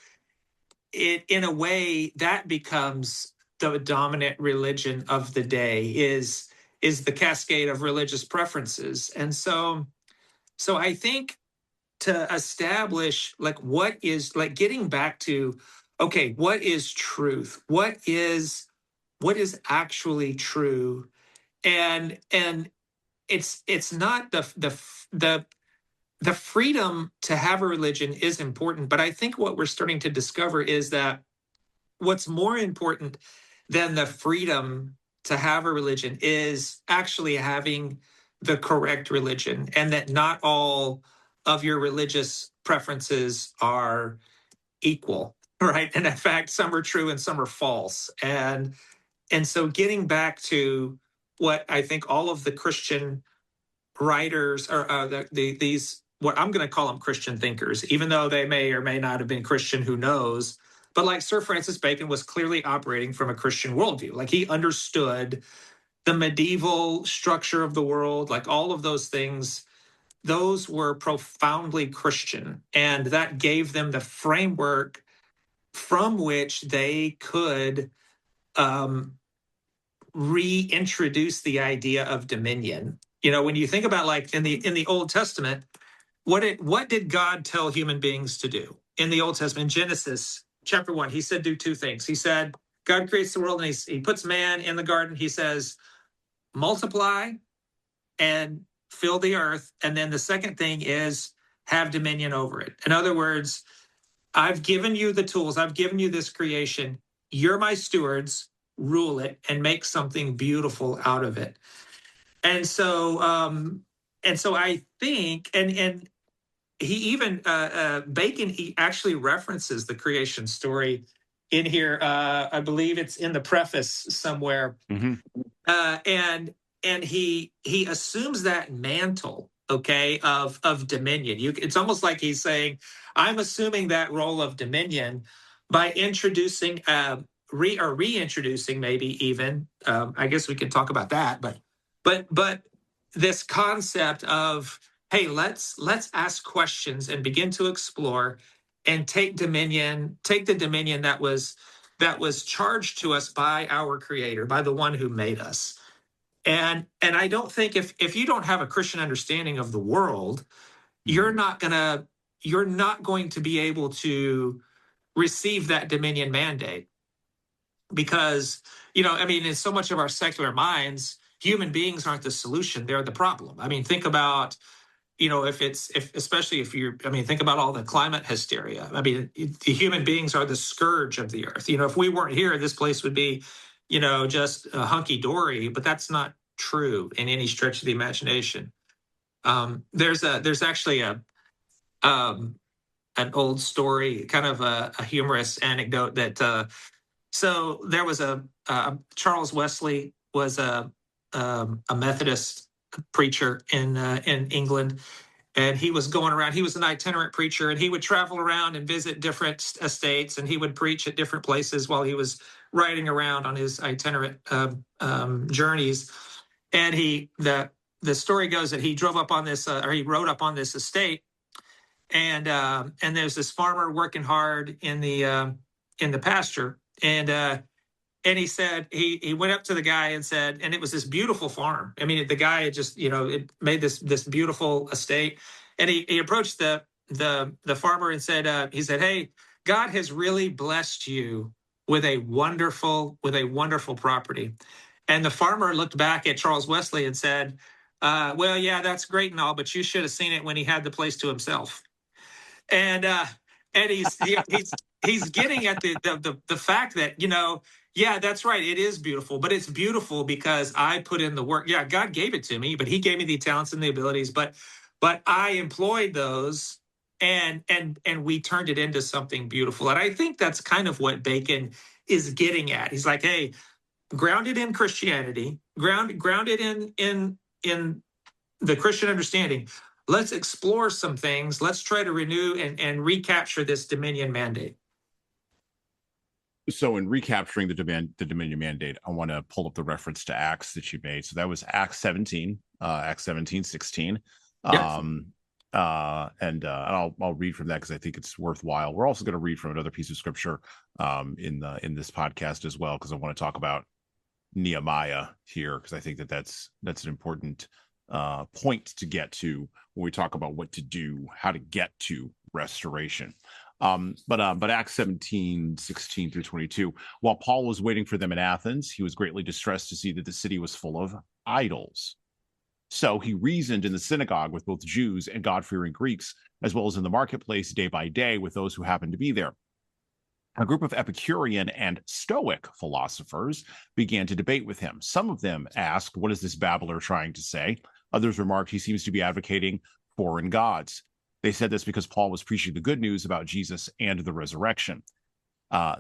it in a way that becomes the dominant religion of the day is the cascade of religious preferences. And so I think to establish like what is like getting back to, okay, what is truth? What is actually true? And it's not the freedom to have a religion is important, but I think what we're starting to discover is that what's more important than the freedom to have a religion is actually having the correct religion, and that not all of your religious preferences are equal, right? And in fact, some are true and some are false. And so getting back to what I think all of the Christian writers or these, what I'm going to call them Christian thinkers, even though they may or may not have been Christian, who knows? But like Sir Francis Bacon was clearly operating from a Christian worldview. Like he understood the medieval structure of the world, like all of those things, those were profoundly Christian. And that gave them the framework from which they could reintroduce the idea of dominion. When you think about like in the Old Testament, what did God tell human beings to do in the Old Testament? In Genesis chapter 1, he said do two things. He said God creates the world and he puts man in the garden. He says multiply and fill the earth. And then the second thing is have dominion over it. In other words, I've given you the tools. I've given you this creation. You're my stewards. Rule it and make something beautiful out of it. And so I think, and he even Bacon, he actually references the creation story in here. I believe it's in the preface somewhere. Mm-hmm. And he assumes that mantle, okay, of dominion. It's almost like he's saying, I'm assuming that role of dominion by introducing reintroducing maybe even I guess we can talk about that, but this concept of, hey, let's ask questions and begin to explore and take the dominion that was charged to us by our Creator, by the one who made us. And I don't think if you don't have a Christian understanding of the world, you're not going to be able to receive that dominion mandate. Because, I mean, in so much of our secular minds, human beings aren't the solution, they're the problem. I mean, think about, especially if think about all the climate hysteria. I mean, the human beings are the scourge of the earth. If we weren't here, this place would be, just a hunky dory, but that's not true in any stretch of the imagination. There's actually an old story, kind of a humorous anecdote that, so there was Charles Wesley was a Methodist preacher in England, and he was going around. He was an itinerant preacher, and he would travel around and visit different estates, and he would preach at different places while he was riding around on his itinerant journeys. And the story goes that he drove up on this, or he rode up on this estate, and there's this farmer working hard in the pasture. And he said, he went up to the guy and said, and it was this beautiful farm. I mean, the guy had just, it made this beautiful estate. And he approached the farmer and said, hey, God has really blessed you with a wonderful property. And the farmer looked back at Charles Wesley and said, well, yeah, that's great and all, but you should have seen it when he had the place to himself. And he's getting at the fact that, yeah, that's right. It is beautiful, but it's beautiful because I put in the work. Yeah, God gave it to me, but he gave me the talents and the abilities. But but I employed those, and we turned it into something beautiful. And I think that's kind of what Bacon is getting at. He's like, hey, grounded in Christianity, grounded in the Christian understanding. Let's explore some things. Let's try to renew and recapture this dominion mandate. So in recapturing the dominion mandate, I want to pull up the reference to Acts that you made. So that was Acts 17, Acts 17:16. Yep. And I'll read from that because I think it's worthwhile. We're also going to read from another piece of scripture in this podcast as well, because I want to talk about Nehemiah here, because I think that's an important point to get to when we talk about what to do, how to get to restoration. But Acts 17:16 through 22, while Paul was waiting for them in Athens, he was greatly distressed to see that the city was full of idols. So he reasoned in the synagogue with both Jews and God-fearing Greeks, as well as in the marketplace day by day with those who happened to be there. A group of Epicurean and Stoic philosophers began to debate with him. Some of them asked, "What is this babbler trying to say?" Others remarked, "He seems to be advocating foreign gods." They said this because Paul was preaching the good news about Jesus and the resurrection.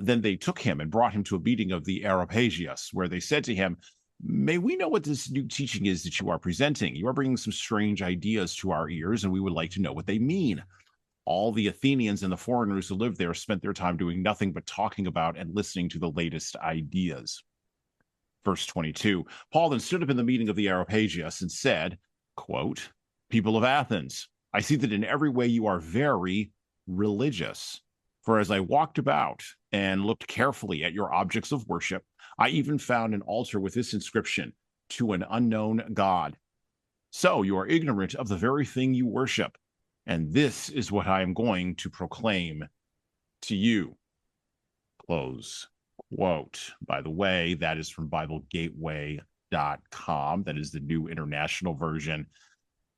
Then they took him and brought him to a meeting of the Areopagus, where they said to him, "May we know what this new teaching is that you are presenting? You are bringing some strange ideas to our ears, and we would like to know what they mean." All the Athenians and the foreigners who lived there spent their time doing nothing but talking about and listening to the latest ideas. Verse 22, Paul then stood up in the meeting of the Areopagus and said, quote, "People of Athens, I see that in every way you are very religious. For as I walked about and looked carefully at your objects of worship, I even found an altar with this inscription, 'To an unknown God.' So you are ignorant of the very thing you worship. And this is what I am going to proclaim to you." Close quote. By the way, that is from BibleGateway.com. That is the New International Version,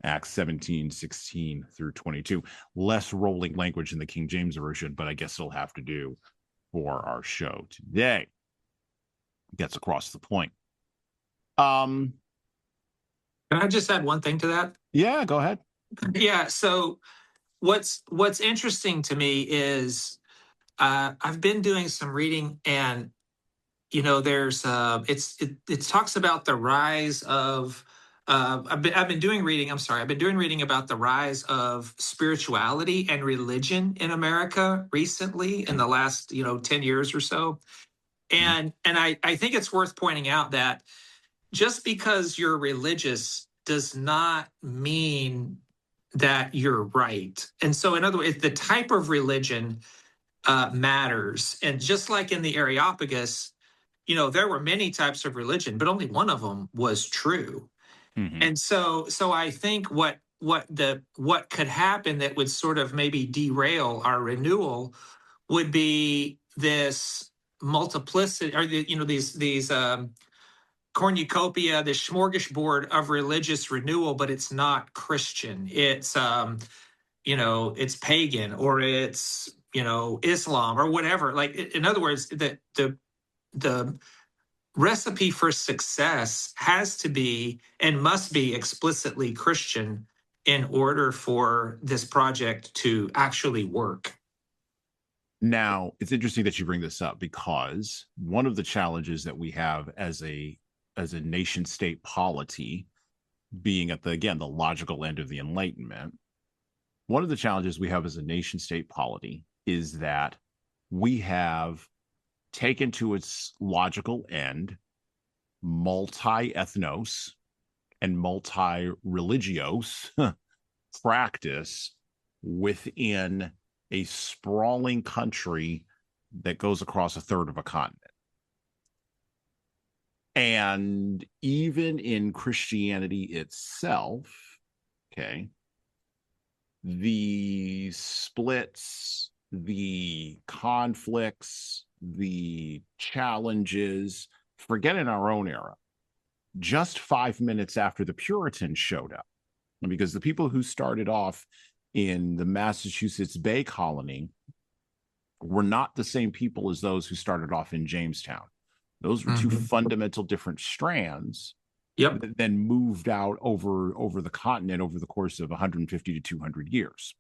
Acts 17:16 through 22. Less rolling language in the King James Version, but I guess it'll have to do for our show today. Gets across the point. Can I just add one thing to that? Yeah, go ahead. Yeah. So what's interesting to me is I've been doing some reading, and there's it talks about the rise of I've been doing reading. I'm sorry, I've been doing reading about the rise of spirituality and religion in America recently in the last 10 years or so, and I think it's worth pointing out that just because you're religious does not mean that you're right. And so, in other words, the type of religion matters. And just like in the Areopagus, there were many types of religion, but only one of them was true. Mm-hmm. And so I think what could happen that would sort of maybe derail our renewal would be this multiplicity, or these cornucopia, this smorgasbord of religious renewal, but it's not Christian. It's it's pagan, or it's Islam or whatever. Like, in other words, the recipe for success has to be and must be explicitly Christian in order for this project to actually work. Now, it's interesting that you bring this up, because one of the challenges that we have as a nation state polity, being at the logical end of the Enlightenment, one of the challenges we have as a nation state polity is that we have taken to its logical end multi-ethnos and multi-religios practice within a sprawling country that goes across a third of a continent. And even in Christianity itself, okay, the splits, the conflicts, the challenges, forget in our own era, just 5 minutes after the Puritans showed up, because the people who started off in the Massachusetts Bay Colony were not the same people as those who started off in Jamestown. Those were two fundamental different strands Yep. then moved out over the continent over the course of 150 to 200 years.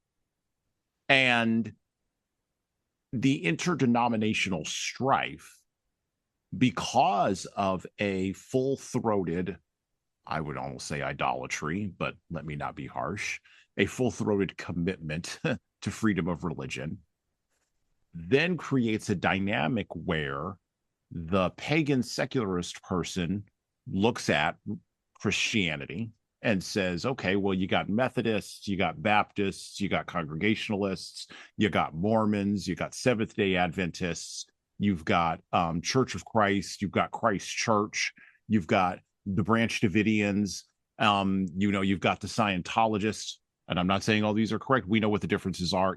And the interdenominational strife, because of a full-throated, I would almost say idolatry, but let me not be harsh, a full-throated commitment to freedom of religion, then creates a dynamic where the pagan secularist person looks at Christianity and says, okay, well, you got Methodists, you got Baptists, you got Congregationalists, you got Mormons, you got Seventh-day Adventists, you've got Church of Christ, you've got Christ Church, you've got the Branch Davidians, you've got the Scientologists. And I'm not saying all these are correct. We know what the differences are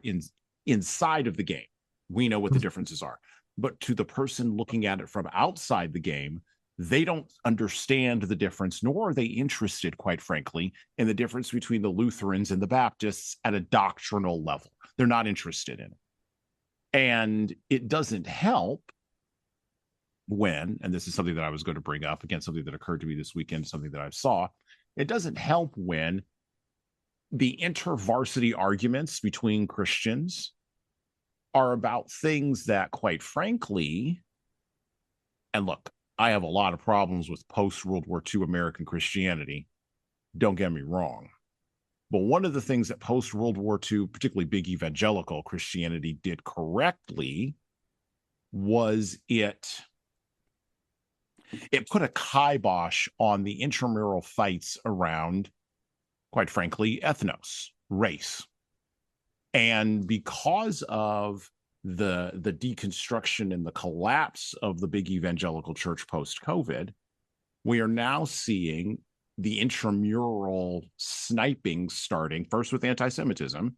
inside of the game. We know what the differences are. But to the person looking at it from outside the game, they don't understand the difference, nor are they interested, quite frankly, in the difference between the Lutherans and the Baptists at a doctrinal level. They're not interested in it. And it doesn't help when, and this is something that I was going to bring up, again, something that occurred to me this weekend, something that I saw, it doesn't help when the intervarsity arguments between Christians are about things that, quite frankly, and look, I have a lot of problems with post-World War II American Christianity. Don't get me wrong. But one of the things that post-World War II, particularly big evangelical Christianity, did correctly was it put a kibosh on the intramural fights around, quite frankly, ethnos, race. And because of the deconstruction and the collapse of the big evangelical church post-COVID, we are now seeing the intramural sniping starting first with anti-Semitism,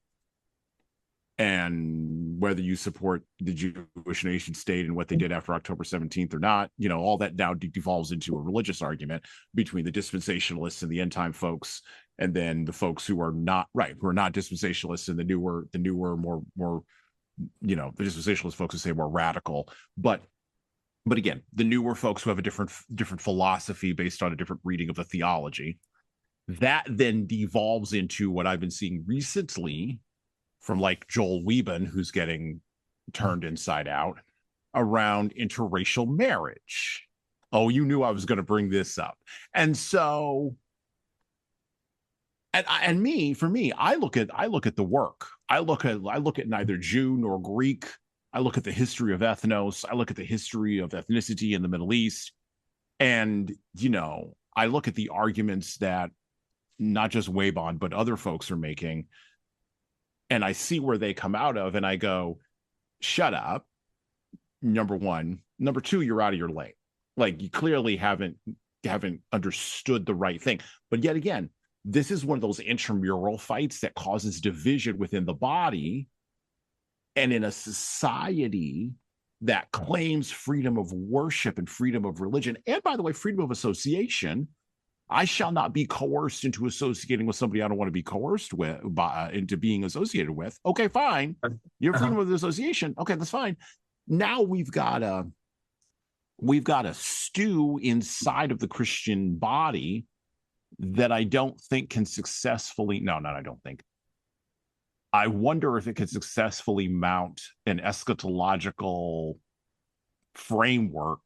and whether you support the Jewish nation state and what they did after October 17th or not, all that now devolves into a religious argument between the dispensationalists and the end time folks, and then the folks who are not dispensationalists and the newer more the dispensationalist folks who say more radical, but again, the newer folks who have a different philosophy based on a different reading of the theology. That then devolves into what I've been seeing recently from like Joel Wieben, who's getting turned inside out, around interracial marriage. Oh, you knew I was going to bring this up. And so, for me, I look at the work. I look at neither Jew nor Greek. I look at the history of ethnos. I look at the history of ethnicity in the Middle East. And, I look at the arguments that not just Wabon, but other folks are making. And I see where they come out of, and I go, shut up. Number one. Number two, you're out of your lane. Like, you clearly haven't understood the right thing. But yet again, this is one of those intramural fights that causes division within the body. And in a society that claims freedom of worship and freedom of religion, and by the way, freedom of association, I shall not be coerced into associating with somebody I don't want to be coerced with, into being associated with. Okay, fine. You have freedom of association. Okay, that's fine. Now we've got a stew inside of the Christian body that I don't think can successfully, I don't think. I wonder if it could successfully mount an eschatological framework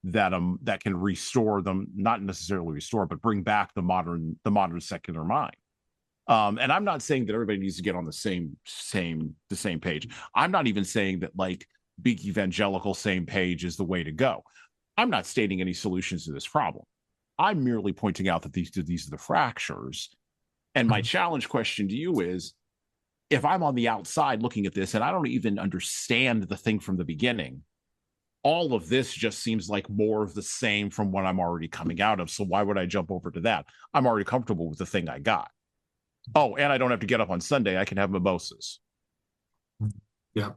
that can restore them, not necessarily restore, but bring back the modern secular mind. And I'm not saying that everybody needs to get on the same page. I'm not even saying that like big evangelical same page is the way to go. I'm not stating any solutions to this problem. I'm merely pointing out that these are the fractures. And my challenge question to you is, if I'm on the outside looking at this and I don't even understand the thing from the beginning, all of this just seems like more of the same from what I'm already coming out of. So why would I jump over to that? I'm already comfortable with the thing I got. Oh, and I don't have to get up on Sunday. I can have mimosas. Yeah.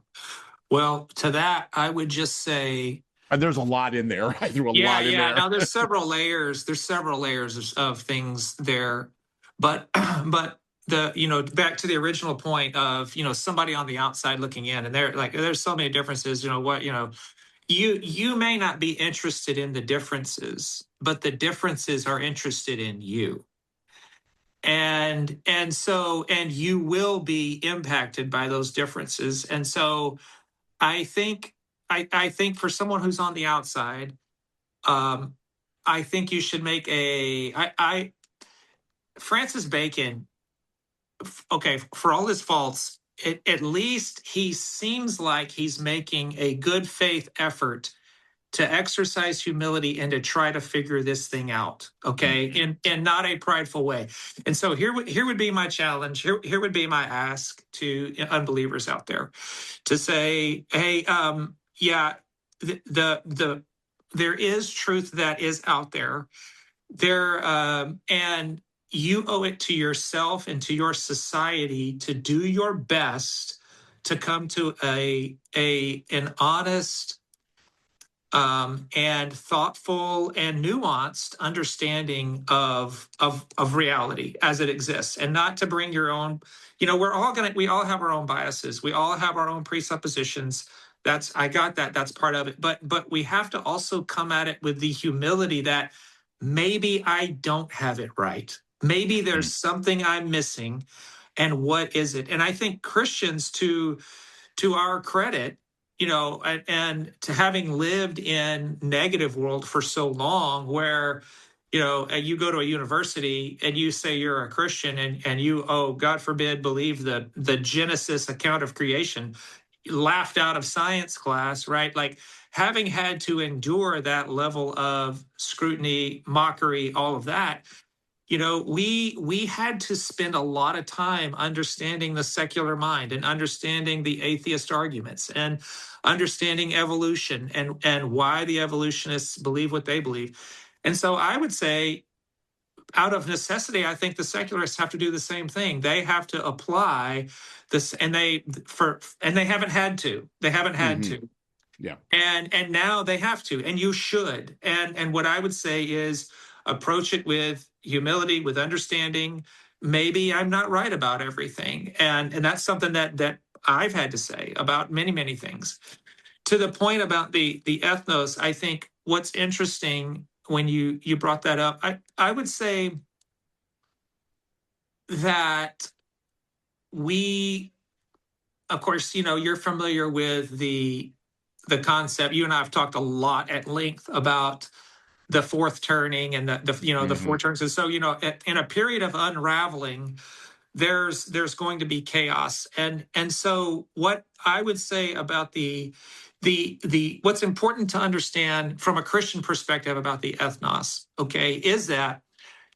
Well, to that, I would just say, and there's a lot in there. I threw a lot in there. Now there's several layers. There's several layers of things there, but back to the original point of somebody on the outside looking in, and there's so many differences. You may not be interested in the differences, but the differences are interested in you. And you will be impacted by those differences. And so I think I think for someone who's on the outside, um, I think you should make I Francis Bacon, okay, for all his faults, at least he seems like he's making a good faith effort to exercise humility and to try to figure this thing out, okay, in not a prideful way. And so here would be my challenge. Here would be my ask to unbelievers out there, to say, hey, yeah, there is truth that is out there, and you owe it to yourself and to your society to do your best to come to an honest, and thoughtful and nuanced understanding of reality as it exists, and not to bring your own. We all have our own biases, we all have our own presuppositions. I got that. That's part of it. But we have to also come at it with the humility that maybe I don't have it right. Maybe there's something I'm missing, and what is it? And I think Christians, to our credit, and to having lived in negative world for so long, where you go to a university and you say you're a Christian, and you, oh, God forbid, believe the Genesis account of creation, laughed out of science class, right? Like, having had to endure that level of scrutiny, mockery, all of that, we had to spend a lot of time understanding the secular mind, and understanding the atheist arguments, and understanding evolution, and why the evolutionists believe what they believe. And so I would say, out of necessity, I think the secularists have to do the same thing. They have to apply this, and they haven't had to. They haven't had to. Yeah. And now they have to, and you should. And what I would say is, approach it with humility, with understanding. Maybe I'm not right about everything. And that's something that I've had to say about many, many things. To the point about the ethnos, I think what's interesting when you brought that up, I would say that we, of course, you're familiar with the concept. You and I have talked a lot at length about the fourth turning, and the four turns. And so, in a period of unraveling, there's going to be chaos. And so what I would say about the what's important to understand from a Christian perspective about the ethnos, okay, is that,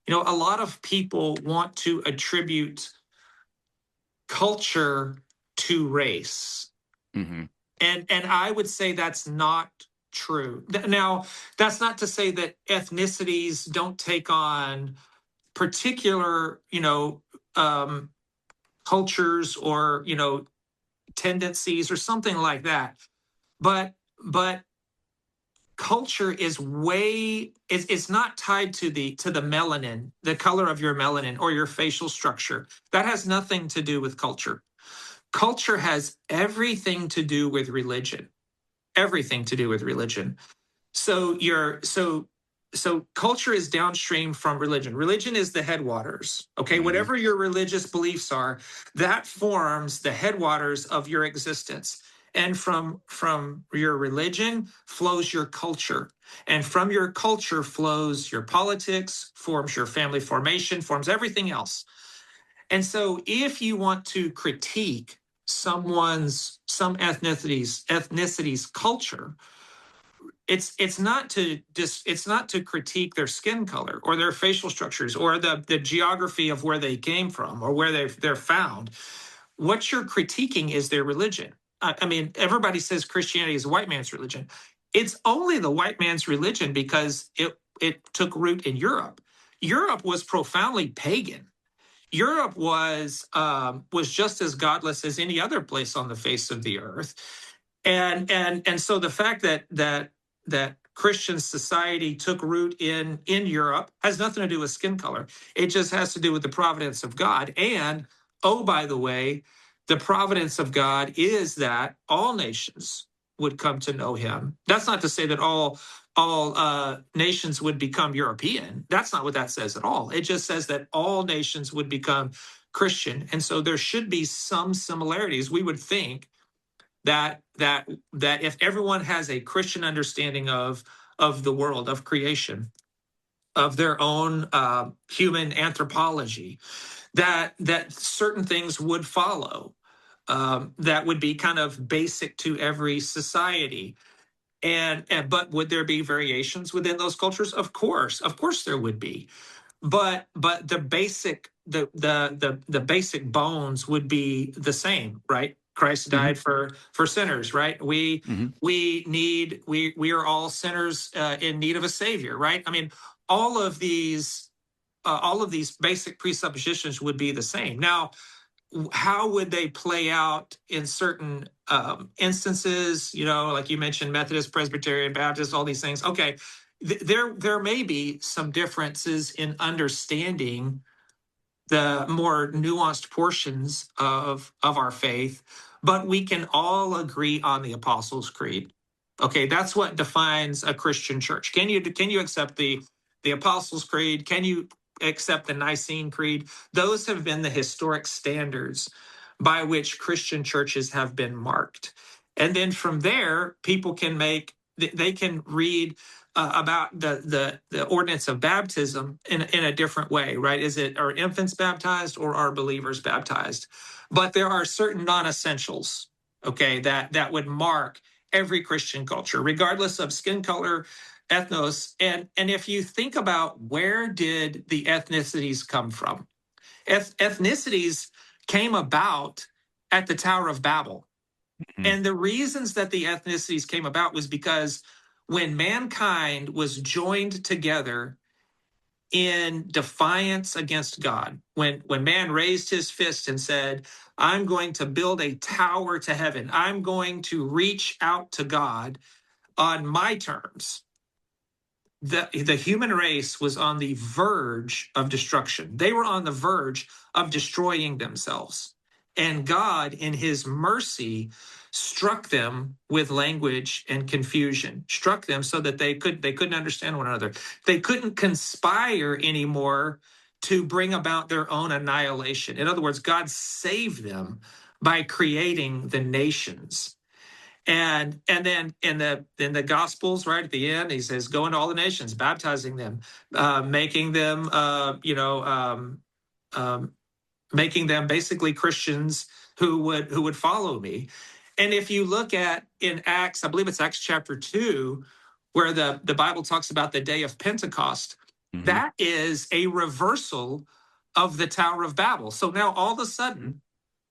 a lot of people want to attribute culture to race. And I would say that's not true. Now, that's not to say that ethnicities don't take on particular, cultures, or tendencies, or something like that. But culture is it's not tied to the melanin, the color of your melanin, or your facial structure. That has nothing to do with culture. Culture has everything to do with religion. Everything to do with religion. So culture is downstream from religion. Religion is the headwaters. Okay, whatever your religious beliefs are, that forms the headwaters of your existence. And from your religion flows your culture. And from your culture flows your politics, forms your family formation, forms everything else. And so if you want to critique some ethnicity's culture, it's not to critique their skin color, or their facial structures, or the geography of where they came from, or where they're found. What you're critiquing is their religion. I mean, everybody says Christianity is a white man's religion. It's only the white man's religion because it took root in Europe. Europe was profoundly pagan. Europe was just as godless as any other place on the face of the earth. And so the fact that Christian society took root in Europe has nothing to do with skin color. It just has to do with the providence of God. And, oh, by the way, the providence of God is that all nations would come to know him. That's not to say that all nations would become European. That's not what that says at all. It just says that all nations would become Christian. And so there should be some similarities. We would think that if everyone has a Christian understanding of the world, of creation, of their own human anthropology, that certain things would follow, that would be kind of basic to every society. And but would there be variations within those cultures? Of course there would be. But the basic the basic bones would be the same, right? Christ died for sinners, right? We are all sinners in need of a savior, right? I mean, all of these basic presuppositions would be the same. Now, how would they play out in certain instances? You know, like you mentioned, Methodist, Presbyterian, Baptist, all these things. Okay, there may be some differences in understanding the more nuanced portions of our faith, but we can all agree on the Apostles' Creed. Okay, that's what defines a Christian church. Can you accept the Apostles' Creed? Can you accept the Nicene Creed? Those have been the historic standards by which Christian churches have been marked. And then from there, people can they can read about the ordinance of baptism in a different way, right? Are infants baptized or are believers baptized? But there are certain non-essentials, okay, that would mark every Christian culture, regardless of skin color, ethnos. And if you think about where did the ethnicities come from? Ethnicities came about at the Tower of Babel. And the reasons that the ethnicities came about was because when mankind was joined together in defiance against God, when man raised his fist and said, I'm going to build a tower to heaven, I'm going to reach out to God on my terms, the human race was on the verge of destruction. They were on the verge of destroying themselves. And God, in his mercy, struck them with language and confusion, struck them so that they couldn't understand one another. They couldn't conspire anymore to bring about their own annihilation. In other words, God saved them by creating the nations. And then in the Gospels, right at the end, he says, "Go into all the nations, baptizing them, making them, making them basically Christians who would follow me." And if you look at in Acts, I believe it's Acts chapter 2, where the Bible talks about the day of Pentecost, that is a reversal of the Tower of Babel. So now all of a sudden,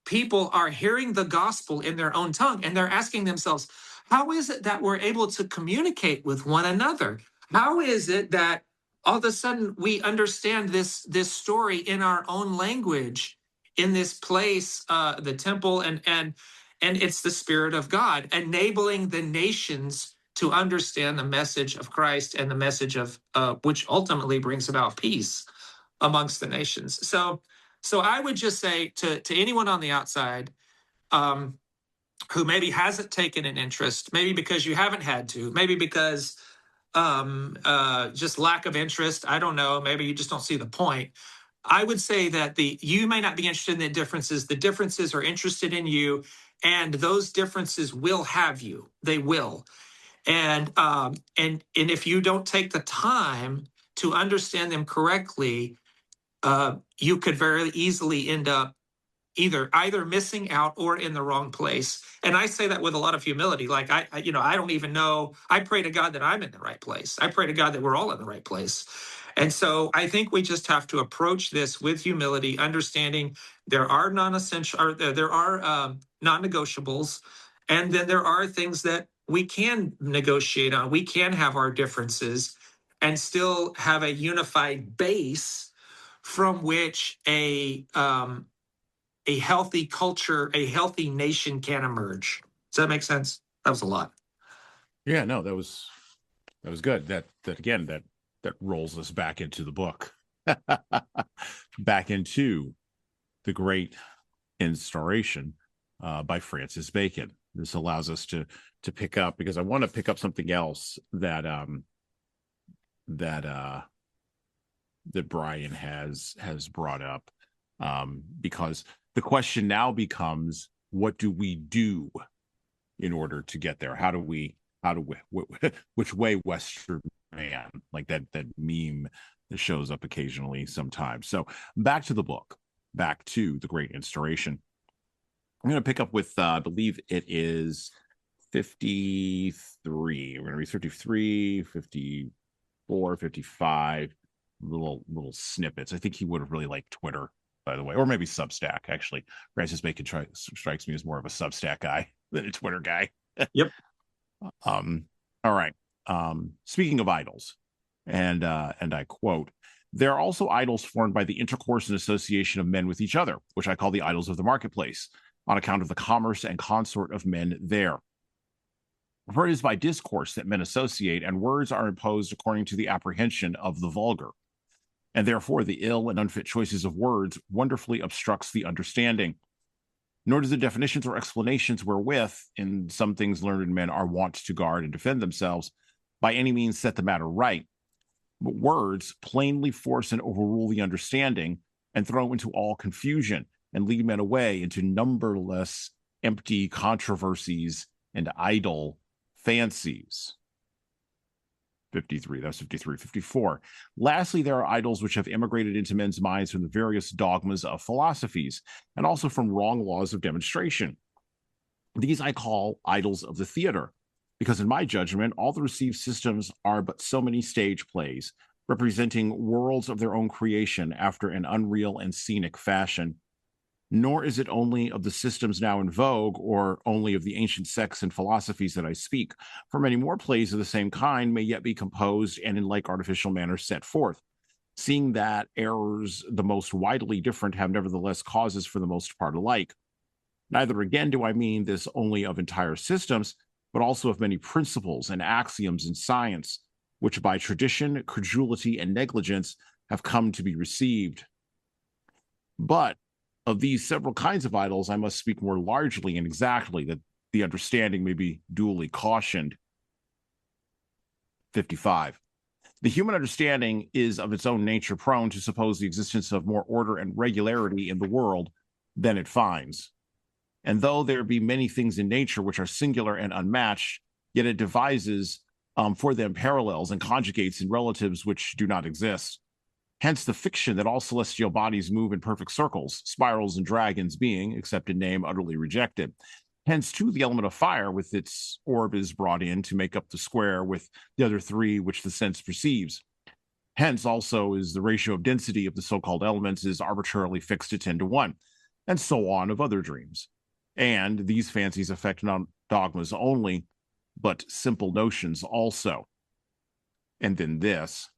people are hearing the gospel in their own tongue and they're asking themselves, how is it that we're able to communicate with one another? How is it that all of a sudden we understand this story in our own language in this place, the temple, and it's the Spirit of God enabling the nations to understand the message of Christ and the message of which ultimately brings about peace amongst the nations. So I would just say to anyone on the outside who maybe hasn't taken an interest, maybe because you haven't had to, maybe because just lack of interest, I don't know, maybe you just don't see the point. I would say that you may not be interested in the differences are interested in you, and those differences will have you. They will. And if you don't take the time to understand them correctly, you could very easily end up either missing out or in the wrong place. And I say that with a lot of humility. Like I don't even know. I pray to God that I'm in the right place. I pray to God that we're all in the right place. And so I think we just have to approach this with humility, understanding there are non-essential, or there are non-negotiables, and then there are things that we can negotiate on. We can have our differences and still have a unified base from which a healthy culture, a healthy nation can emerge. Does that make sense? That was a lot. Yeah, no, that was good. That again, that rolls us back into the book, back into the Great Instauration by Francis Bacon. this allows us to pick up, because I want to pick up something else that Brian has brought up, because the question now becomes, what do we do in order to get there? Which way Western man, like that meme that shows up occasionally sometimes. So back to the book, back to the Great Instauration. I'm going to pick up with, I believe it is 53. We're going to read 53, 54, 55, little snippets. I think he would have really liked Twitter, by the way, or maybe Substack. Actually, Francis Bacon strikes me as more of a Substack guy than a Twitter guy. Yep. All right. Speaking of idols, and I quote, "There are also idols formed by the intercourse and association of men with each other, which I call the idols of the marketplace, on account of the commerce and consort of men there. For it is by discourse that men associate, and words are imposed according to the apprehension of the vulgar. And therefore the ill and unfit choices of words wonderfully obstructs the understanding. Nor do the definitions or explanations wherewith, in some things learned men are wont to guard and defend themselves, by any means set the matter right. But words plainly force and overrule the understanding, and throw into all confusion, and lead men away into numberless empty controversies and idle fancies." 53, that's 53. 54. "Lastly, there are idols which have immigrated into men's minds from the various dogmas of philosophies, and also from wrong laws of demonstration. These I call idols of the theater, because in my judgment, all the received systems are but so many stage plays, representing worlds of their own creation after an unreal and scenic fashion. Nor is it only of the systems now in vogue, or only of the ancient sects and philosophies that I speak, for many more plays of the same kind may yet be composed and in like artificial manner set forth, seeing that errors the most widely different have nevertheless causes for the most part alike. Neither again do I mean this only of entire systems, but also of many principles and axioms in science, which by tradition, credulity, and negligence have come to be received. But of these several kinds of idols, I must speak more largely and exactly, that the understanding may be duly cautioned." 55. "The human understanding is of its own nature prone to suppose the existence of more order and regularity in the world than it finds. And though there be many things in nature which are singular and unmatched, yet it devises for them parallels and conjugates in relatives which do not exist. Hence the fiction that all celestial bodies move in perfect circles, spirals and dragons being, except in name, utterly rejected. Hence, too, the element of fire with its orb is brought in to make up the square with the other three which the sense perceives. Hence, also, is the ratio of density of the so-called elements is arbitrarily fixed at 10 to 1, and so on of other dreams. And these fancies affect not dogmas only, but simple notions also." And then this,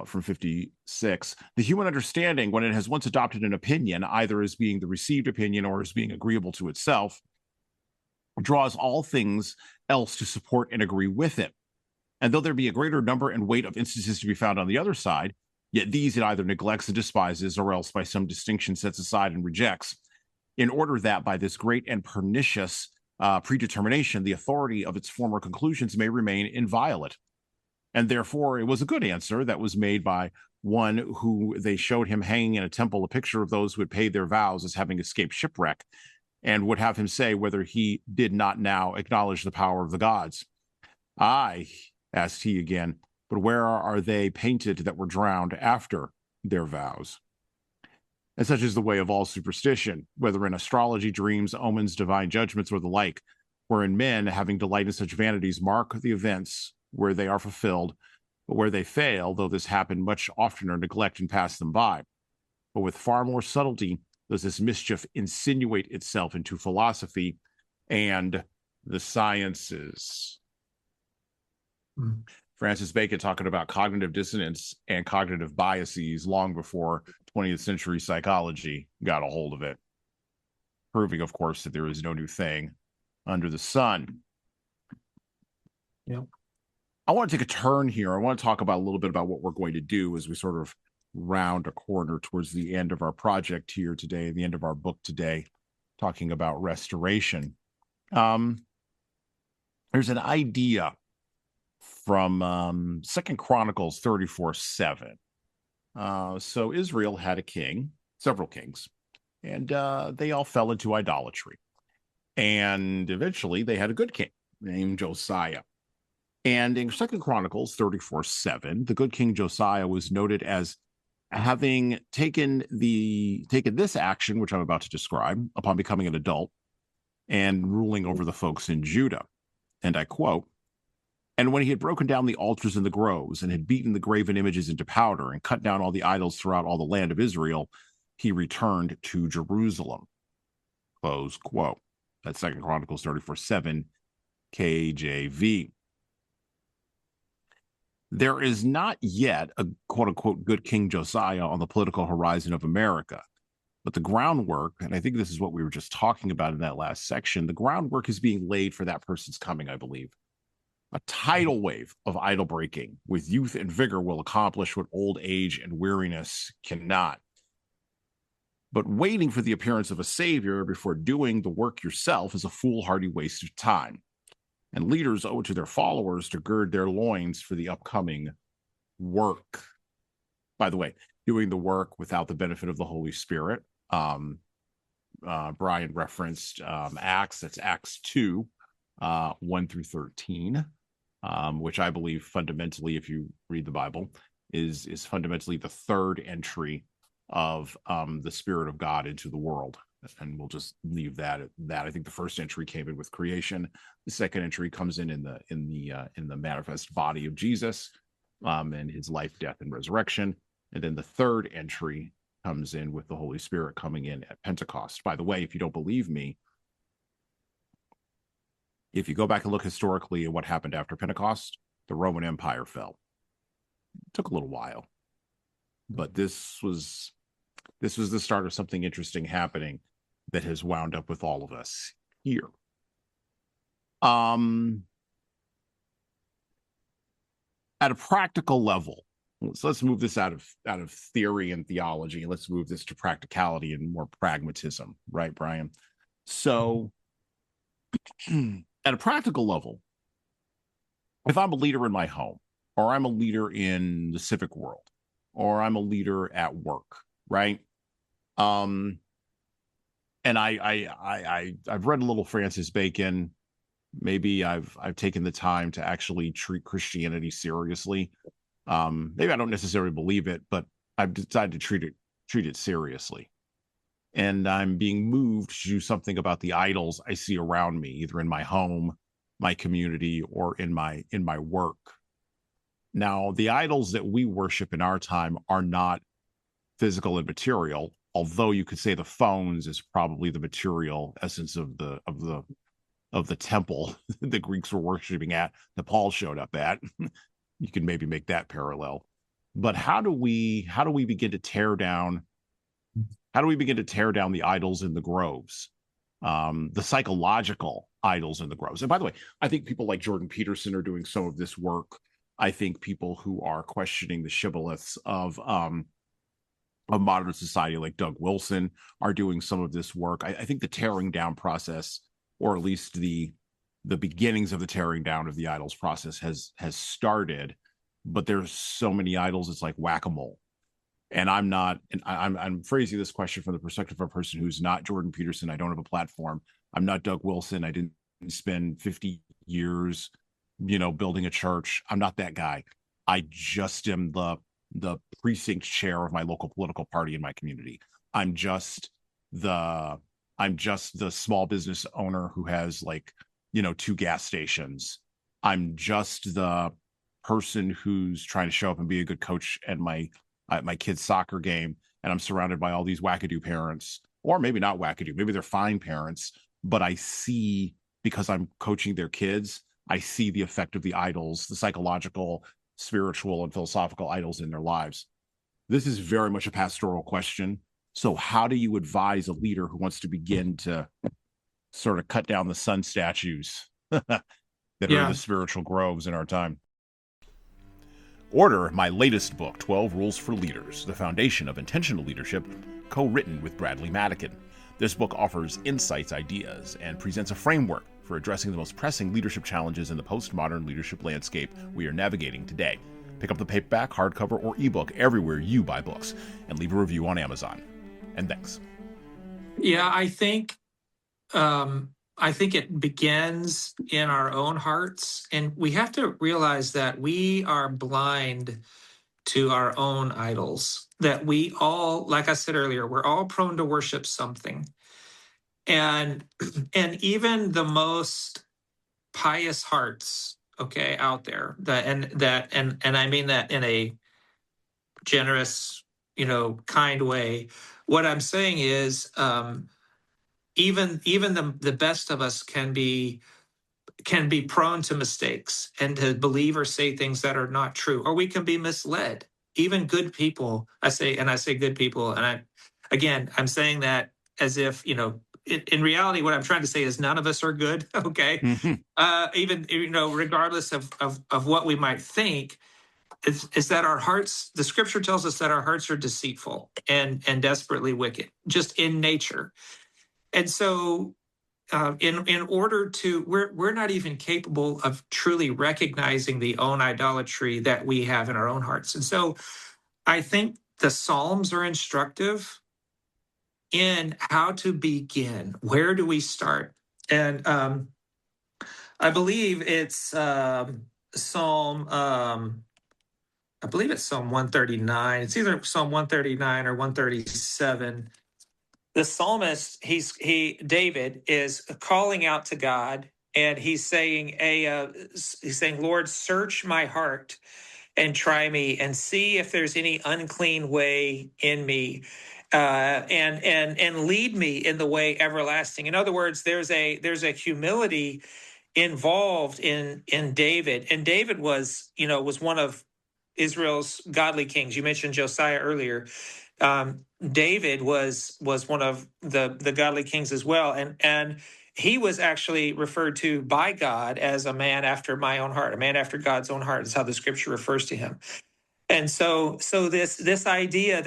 from 56, "The human understanding, when it has once adopted an opinion, either as being the received opinion or as being agreeable to itself, draws all things else to support and agree with it. And though there be a greater number and weight of instances to be found on the other side, yet these it either neglects and despises, or else by some distinction sets aside and rejects, in order that by this great and pernicious predetermination, the authority of its former conclusions may remain inviolate. And therefore, it was a good answer that was made by one who they showed him hanging in a temple a picture of those who had paid their vows as having escaped shipwreck, and would have him say whether he did not now acknowledge the power of the gods. 'Aye,' asked he again, 'but where are they painted that were drowned after their vows?' And such is the way of all superstition, whether in astrology, dreams, omens, divine judgments, or the like, wherein men, having delight in such vanities, mark the events where they are fulfilled, but where they fail, though this happen much oftener, neglect and pass them by. But with far more subtlety does this mischief insinuate itself into philosophy and the sciences." Francis Bacon talking about cognitive dissonance and cognitive biases long before 20th century psychology got a hold of it, proving, of course, that there is no new thing under the sun. Yep. I want to take a turn here. I want to talk about a little bit about what we're going to do as we sort of round a corner towards the end of our project here today, the end of our book today, talking about restoration. There's an idea from 2 Chronicles 34:7. So Israel had a king, several kings, and they all fell into idolatry. And eventually they had a good king named Josiah. And in 2 Chronicles 34:7, the good king Josiah was noted as having taken this action, which I'm about to describe, upon becoming an adult and ruling over the folks in Judah. And I quote, "And when he had broken down the altars and the groves, and had beaten the graven images into powder, and cut down all the idols throughout all the land of Israel, he returned to Jerusalem." Close quote. That's 2 Chronicles 34:7 KJV. There is not yet a quote-unquote good King Josiah on the political horizon of America. But the groundwork, and I think this is what we were just talking about in that last section, the groundwork is being laid for that person's coming, I believe. A tidal wave of idol breaking with youth and vigor will accomplish what old age and weariness cannot. But waiting for the appearance of a savior before doing the work yourself is a foolhardy waste of time. And leaders owe it to their followers to gird their loins for the upcoming work. By the way, doing the work without the benefit of the Holy Spirit. Brian referenced Acts, that's Acts 2, 1 through 13, which I believe fundamentally, if you read the Bible, is fundamentally the third entry of the Spirit of God into the world. And we'll just leave that at that. I think the first entry came in with creation. The second entry comes in the manifest body of Jesus, and his life, death, and resurrection. And then the third entry comes in with the Holy Spirit coming in at Pentecost. By the way, if you don't believe me, if you go back and look historically at what happened after Pentecost, the Roman Empire fell. It took a little while, but this was the start of something interesting happening that has wound up with all of us here. At a practical level, so let's move this out of theory and theology, and let's move this to practicality and more pragmatism, right, Brian? So at a practical level, if I'm a leader in my home, or I'm a leader in the civic world, or I'm a leader at work, right? And I've read a little Francis Bacon. Maybe I've taken the time to actually treat Christianity seriously. Maybe I don't necessarily believe it, but I've decided to treat it seriously. And I'm being moved to do something about the idols I see around me, either in my home, my community, or in my work. Now, the idols that we worship in our time are not physical and material, although you could say the phones is probably the material essence of the temple the Greeks were worshiping at, that Paul showed up at. You can maybe make that parallel. But how do we begin to tear down the idols in the groves, the psychological idols in the groves? And by the way, I think people like Jordan Peterson are doing some of this work. I think people who are questioning the shibboleths of modern society, like Doug Wilson, are doing some of this work. I think the tearing down process, or at least the beginnings of the tearing down of the idols process has started, but there's so many idols, it's like whack-a-mole. And I'm phrasing this question from the perspective of a person who's not Jordan Peterson. I don't have a platform. I'm not Doug Wilson. I didn't spend 50 years, building a church. I'm not that guy. I just am the precinct chair of my local political party in my community. I'm just the small business owner who has 2 gas stations. I'm just the person who's trying to show up and be a good coach at my kid's soccer game, and I'm surrounded by all these wackadoo parents, or maybe not wackadoo, maybe they're fine parents, but I see, because I'm coaching their kids, I see the effect of the idols, the psychological, spiritual, and philosophical idols in their lives. This is very much a pastoral question. So how do you advise a leader who wants to begin to sort of cut down the sun statues that are the spiritual groves in our time? Order my latest book, 12 Rules for Leaders, The Foundation of Intentional Leadership, co-written with Bradley Madigan. This book offers insights, ideas, and presents a framework for addressing the most pressing leadership challenges in the postmodern leadership landscape we are navigating today. Pick up the paperback, hardcover, or ebook everywhere you buy books, and leave a review on Amazon. And thanks. Yeah, I think it begins in our own hearts, and we have to realize that we are blind to our own idols. That we all, like I said earlier, we're all prone to worship something, and even the most pious hearts, okay, out there, and I mean that in a generous, kind way. What I'm saying is, even the best of us can be prone to mistakes and to believe or say things that are not true, or we can be misled. Even good people, I say good people, and I'm saying that as if, in reality, what I'm trying to say is none of us are good. Okay. Even, regardless of what we might think, is that our hearts, the scripture tells us that our hearts are deceitful and desperately wicked, just in nature. And so, in order to, we're not even capable of truly recognizing the own idolatry that we have in our own hearts. And so I think the Psalms are instructive in how to begin. Where do we start? And I believe it's Psalm. I believe it's Psalm 139. It's either Psalm 139 or 137. The psalmist, David is calling out to God, and he's saying, Lord, search my heart and try me and see if there's any unclean way in me, and lead me in the way everlasting. In other words, there's a humility involved in David, and David was one of Israel's godly kings. You mentioned Josiah earlier. David was one of the godly kings as well, and he was actually referred to by God as a man after my own heart, a man after God's own heart is how the scripture refers to him. And so this idea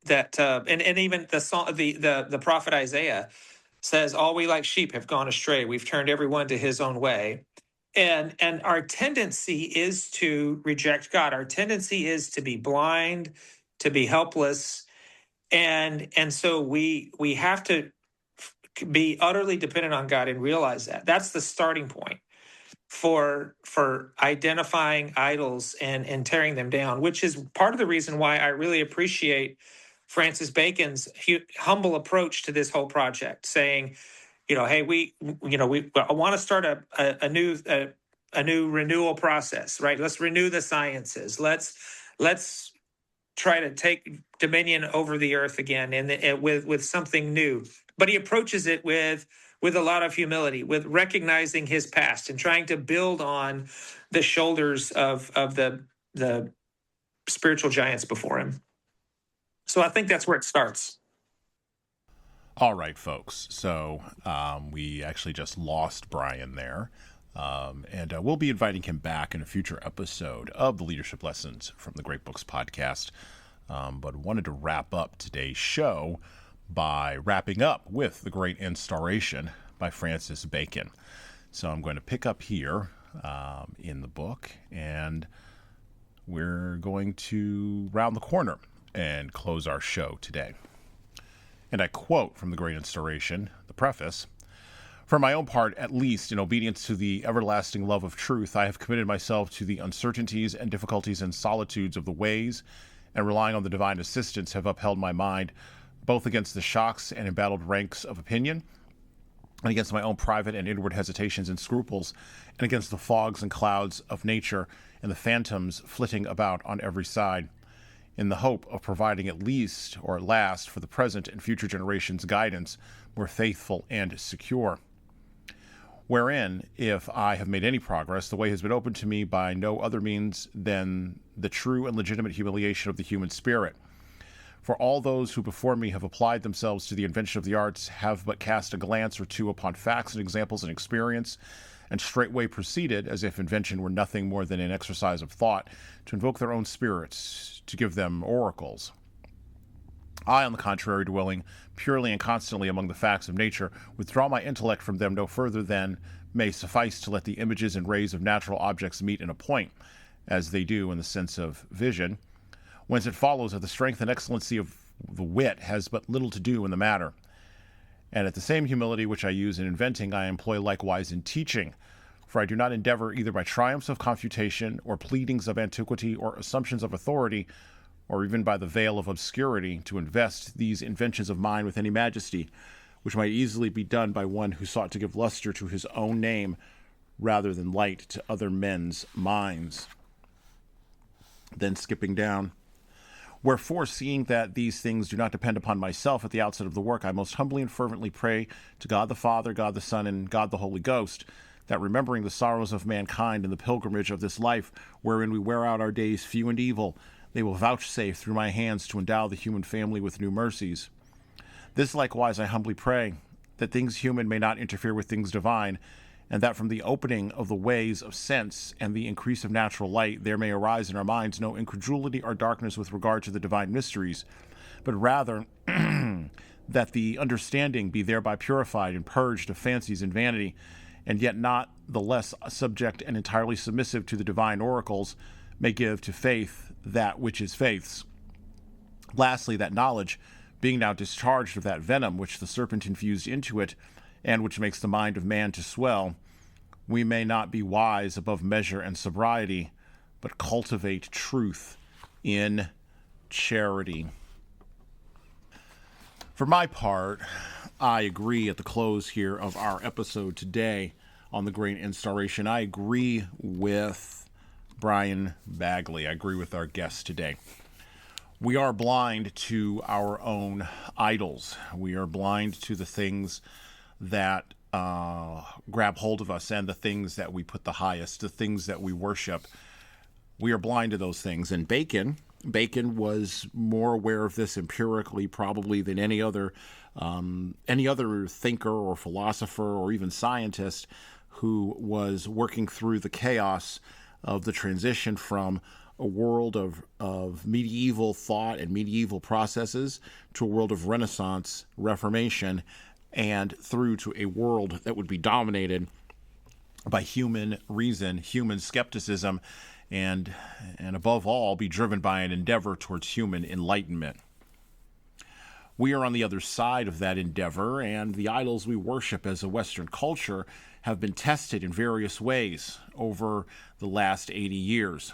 that and even the prophet Isaiah says, all we like sheep have gone astray, we've turned everyone to his own way. And our tendency is to reject God. Our tendency is to be blind, to be helpless, and so we have to be utterly dependent on God and realize that. That's the starting point for identifying idols and tearing them down, which is part of the reason why I really appreciate Francis Bacon's humble approach to this whole project, saying, hey, I want to start a new renewal process, right? Let's renew the sciences. Let's try to take dominion over the earth again, and with something new. But he approaches it with a lot of humility, with recognizing his past and trying to build on the shoulders of the spiritual giants before him. So I think that's where it starts. All right, folks. So we actually just lost Brian there. And we'll be inviting him back in a future episode of the Leadership Lessons from the Great Books podcast. But wanted to wrap up today's show by wrapping up with The Great Instauration by Francis Bacon. So I'm going to pick up here in the book, and we're going to round the corner and close our show today. And I quote from The Great Instauration, the preface: "For my own part, at least, in obedience to the everlasting love of truth, I have committed myself to the uncertainties and difficulties and solitudes of the ways, and relying on the divine assistance, have upheld my mind, both against the shocks and embattled ranks of opinion, and against my own private and inward hesitations and scruples, and against the fogs and clouds of nature and the phantoms flitting about on every side, in the hope of providing at least, or at last, for the present and future generations' guidance more faithful and secure. Wherein, if I have made any progress, the way has been opened to me by no other means than the true and legitimate humiliation of the human spirit. For all those who before me have applied themselves to the invention of the arts have but cast a glance or two upon facts and examples and experience, and straightway proceeded, as if invention were nothing more than an exercise of thought, to invoke their own spirits, to give them oracles. I, on the contrary, dwelling purely and constantly among the facts of nature, withdraw my intellect from them no further than may suffice to let the images and rays of natural objects meet in a point, as they do in the sense of vision, whence it follows that the strength and excellency of the wit has but little to do in the matter. And at the same humility which I use in inventing, I employ likewise in teaching. For I do not endeavor either by triumphs of confutation, or pleadings of antiquity, or assumptions of authority, or even by the veil of obscurity, to invest these inventions of mine with any majesty, which might easily be done by one who sought to give luster to his own name, rather than light to other men's minds. Then skipping down. Wherefore, seeing that these things do not depend upon myself at the outset of the work, I most humbly and fervently pray to God the Father, God the Son, and God the Holy Ghost, that remembering the sorrows of mankind and the pilgrimage of this life, wherein we wear out our days few and evil, they will vouchsafe through my hands to endow the human family with new mercies. This likewise I humbly pray, that things human may not interfere with things divine, and that from the opening of the ways of sense and the increase of natural light there may arise in our minds no incredulity or darkness with regard to the divine mysteries, but rather that the understanding be thereby purified and purged of fancies and vanity, and yet not the less subject and entirely submissive to the divine oracles, may give to faith that which is faith's. Lastly, that knowledge, being now discharged of that venom which the serpent infused into it, and which makes the mind of man to swell, we may not be wise above measure and sobriety, but cultivate truth in charity. For my part, I agree at the close here of our episode today on the Great Instauration. I agree with Brian Bagley. I agree with our guest today. We are blind to our own idols. We are blind to the things that grab hold of us and the things that we put the highest, the things that we worship. We are blind to those things. And Bacon was more aware of this empirically probably than any other thinker or philosopher or even scientist who was working through the chaos of the transition from a world of medieval thought and medieval processes to a world of Renaissance, Reformation, and through to a world that would be dominated by human reason, human skepticism, and above all, be driven by an endeavor towards human enlightenment. We are on the other side of that endeavor, and the idols we worship as a Western culture have been tested in various ways over the last 80 years,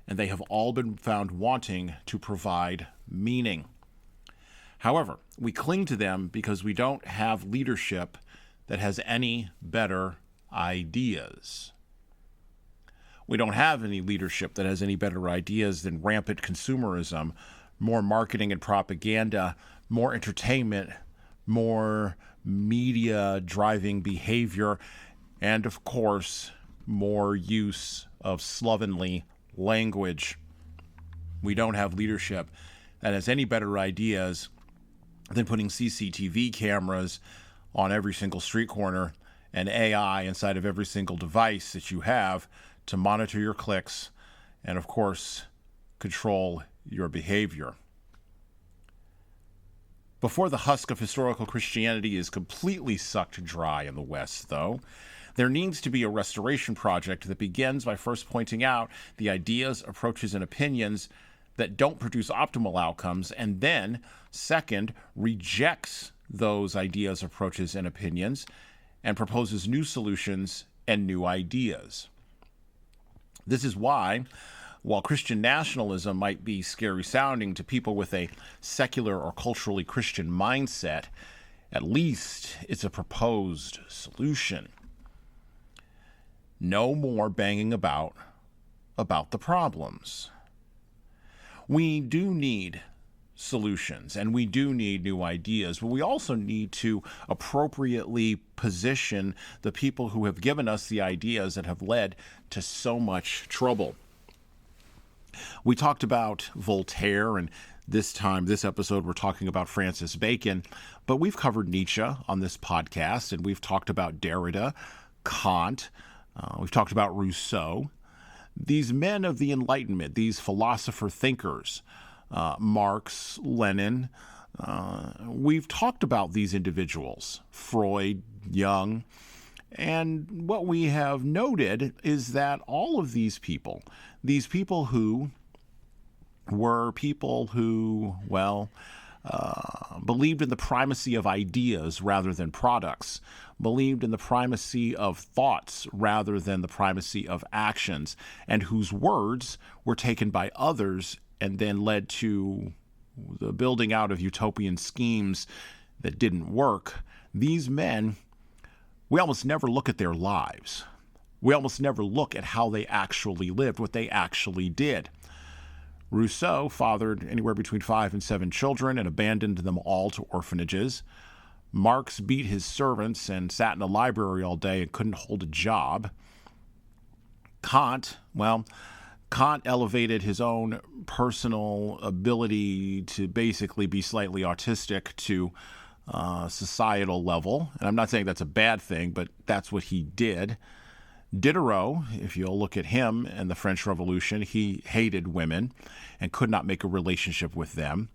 and they have all been found wanting to provide meaning. However, we cling to them because we don't have leadership that has any better ideas. We don't have any leadership that has any better ideas than rampant consumerism, more marketing and propaganda, more entertainment, more media driving behavior, and of course, more use of slovenly language. We don't have leadership that has any better ideas than putting CCTV cameras on every single street corner and AI inside of every single device that you have to monitor your clicks and, of course, control your behavior. Before the husk of historical Christianity is completely sucked dry in the West, though, there needs to be a restoration project that begins by first pointing out the ideas, approaches, and opinions that don't produce optimal outcomes, and then, second, rejects those ideas, approaches, and opinions and proposes new solutions and new ideas. This is why, while Christian nationalism might be scary sounding to people with a secular or culturally Christian mindset, at least it's a proposed solution. No more banging about the problems. We do need solutions and we do need new ideas, but we also need to appropriately position the people who have given us the ideas that have led to so much trouble. We talked about Voltaire, and this episode, we're talking about Francis Bacon, but we've covered Nietzsche on this podcast, and we've talked about Derrida, Kant, we've talked about Rousseau. These men of the Enlightenment, these philosopher thinkers, Marx, Lenin, We've talked about these individuals, Freud, Jung, and what we have noted is that all of these people who were people who, believed in the primacy of ideas rather than products, believed in the primacy of thoughts rather than the primacy of actions, and whose words were taken by others and then led to the building out of utopian schemes that didn't work. These men, we almost never look at their lives. We almost never look at how they actually lived, what they actually did. Rousseau fathered anywhere between 5 and 7 children and abandoned them all to orphanages. Marx beat his servants and sat in a library all day and couldn't hold a job. Kant elevated his own personal ability to basically be slightly autistic to societal level. And I'm not saying that's a bad thing, but that's what he did. Diderot, if you'll look at him in the French Revolution, he hated women and could not make a relationship with them.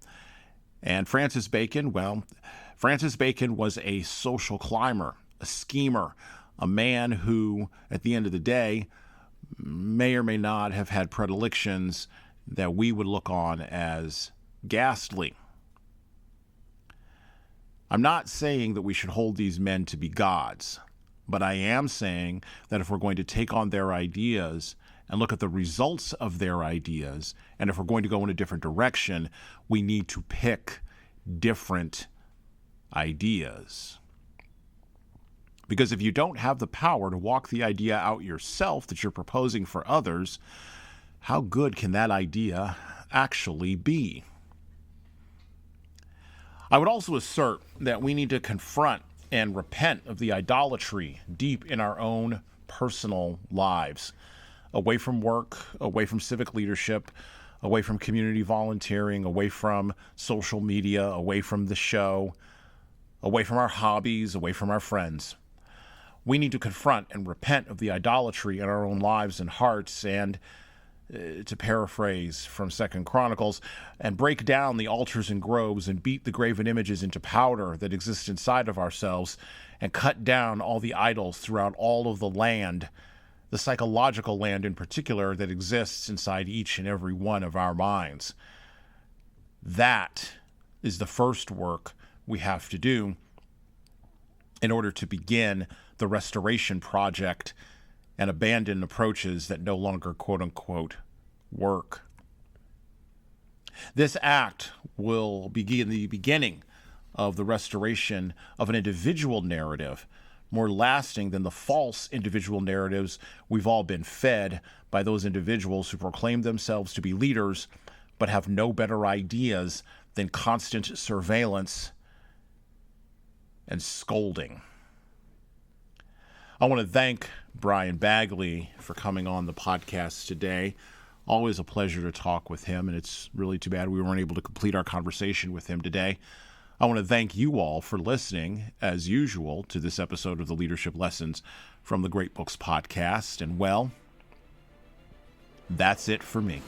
And Francis Bacon was a social climber, a schemer, a man who, at the end of the day, may or may not have had predilections that we would look on as ghastly. I'm not saying that we should hold these men to be gods, but I am saying that if we're going to take on their ideas and look at the results of their ideas, and if we're going to go in a different direction, we need to pick different ideas. Because if you don't have the power to walk the idea out yourself that you're proposing for others, how good can that idea actually be? I would also assert that we need to confront and repent of the idolatry deep in our own personal lives, away from work, away from civic leadership, away from community volunteering, away from social media, away from the show, away from our hobbies, away from our friends. We need to confront and repent of the idolatry in our own lives and hearts, and to paraphrase from 2 Chronicles, and break down the altars and groves and beat the graven images into powder that exist inside of ourselves, and cut down all the idols throughout all of the land, the psychological land in particular that exists inside each and every one of our minds. That is the first work we have to do in order to begin the restoration project and abandon approaches that no longer, quote-unquote, work. This act will begin the beginning of the restoration of an individual narrative more lasting than the false individual narratives we've all been fed by those individuals who proclaim themselves to be leaders but have no better ideas than constant surveillance and scolding. I want to thank Brian Bagley for coming on the podcast today. Always a pleasure to talk with him, and it's really too bad we weren't able to complete our conversation with him today. I want to thank you all for listening, as usual, to this episode of the Leadership Lessons from the Great Books Podcast. And, well, that's it for me.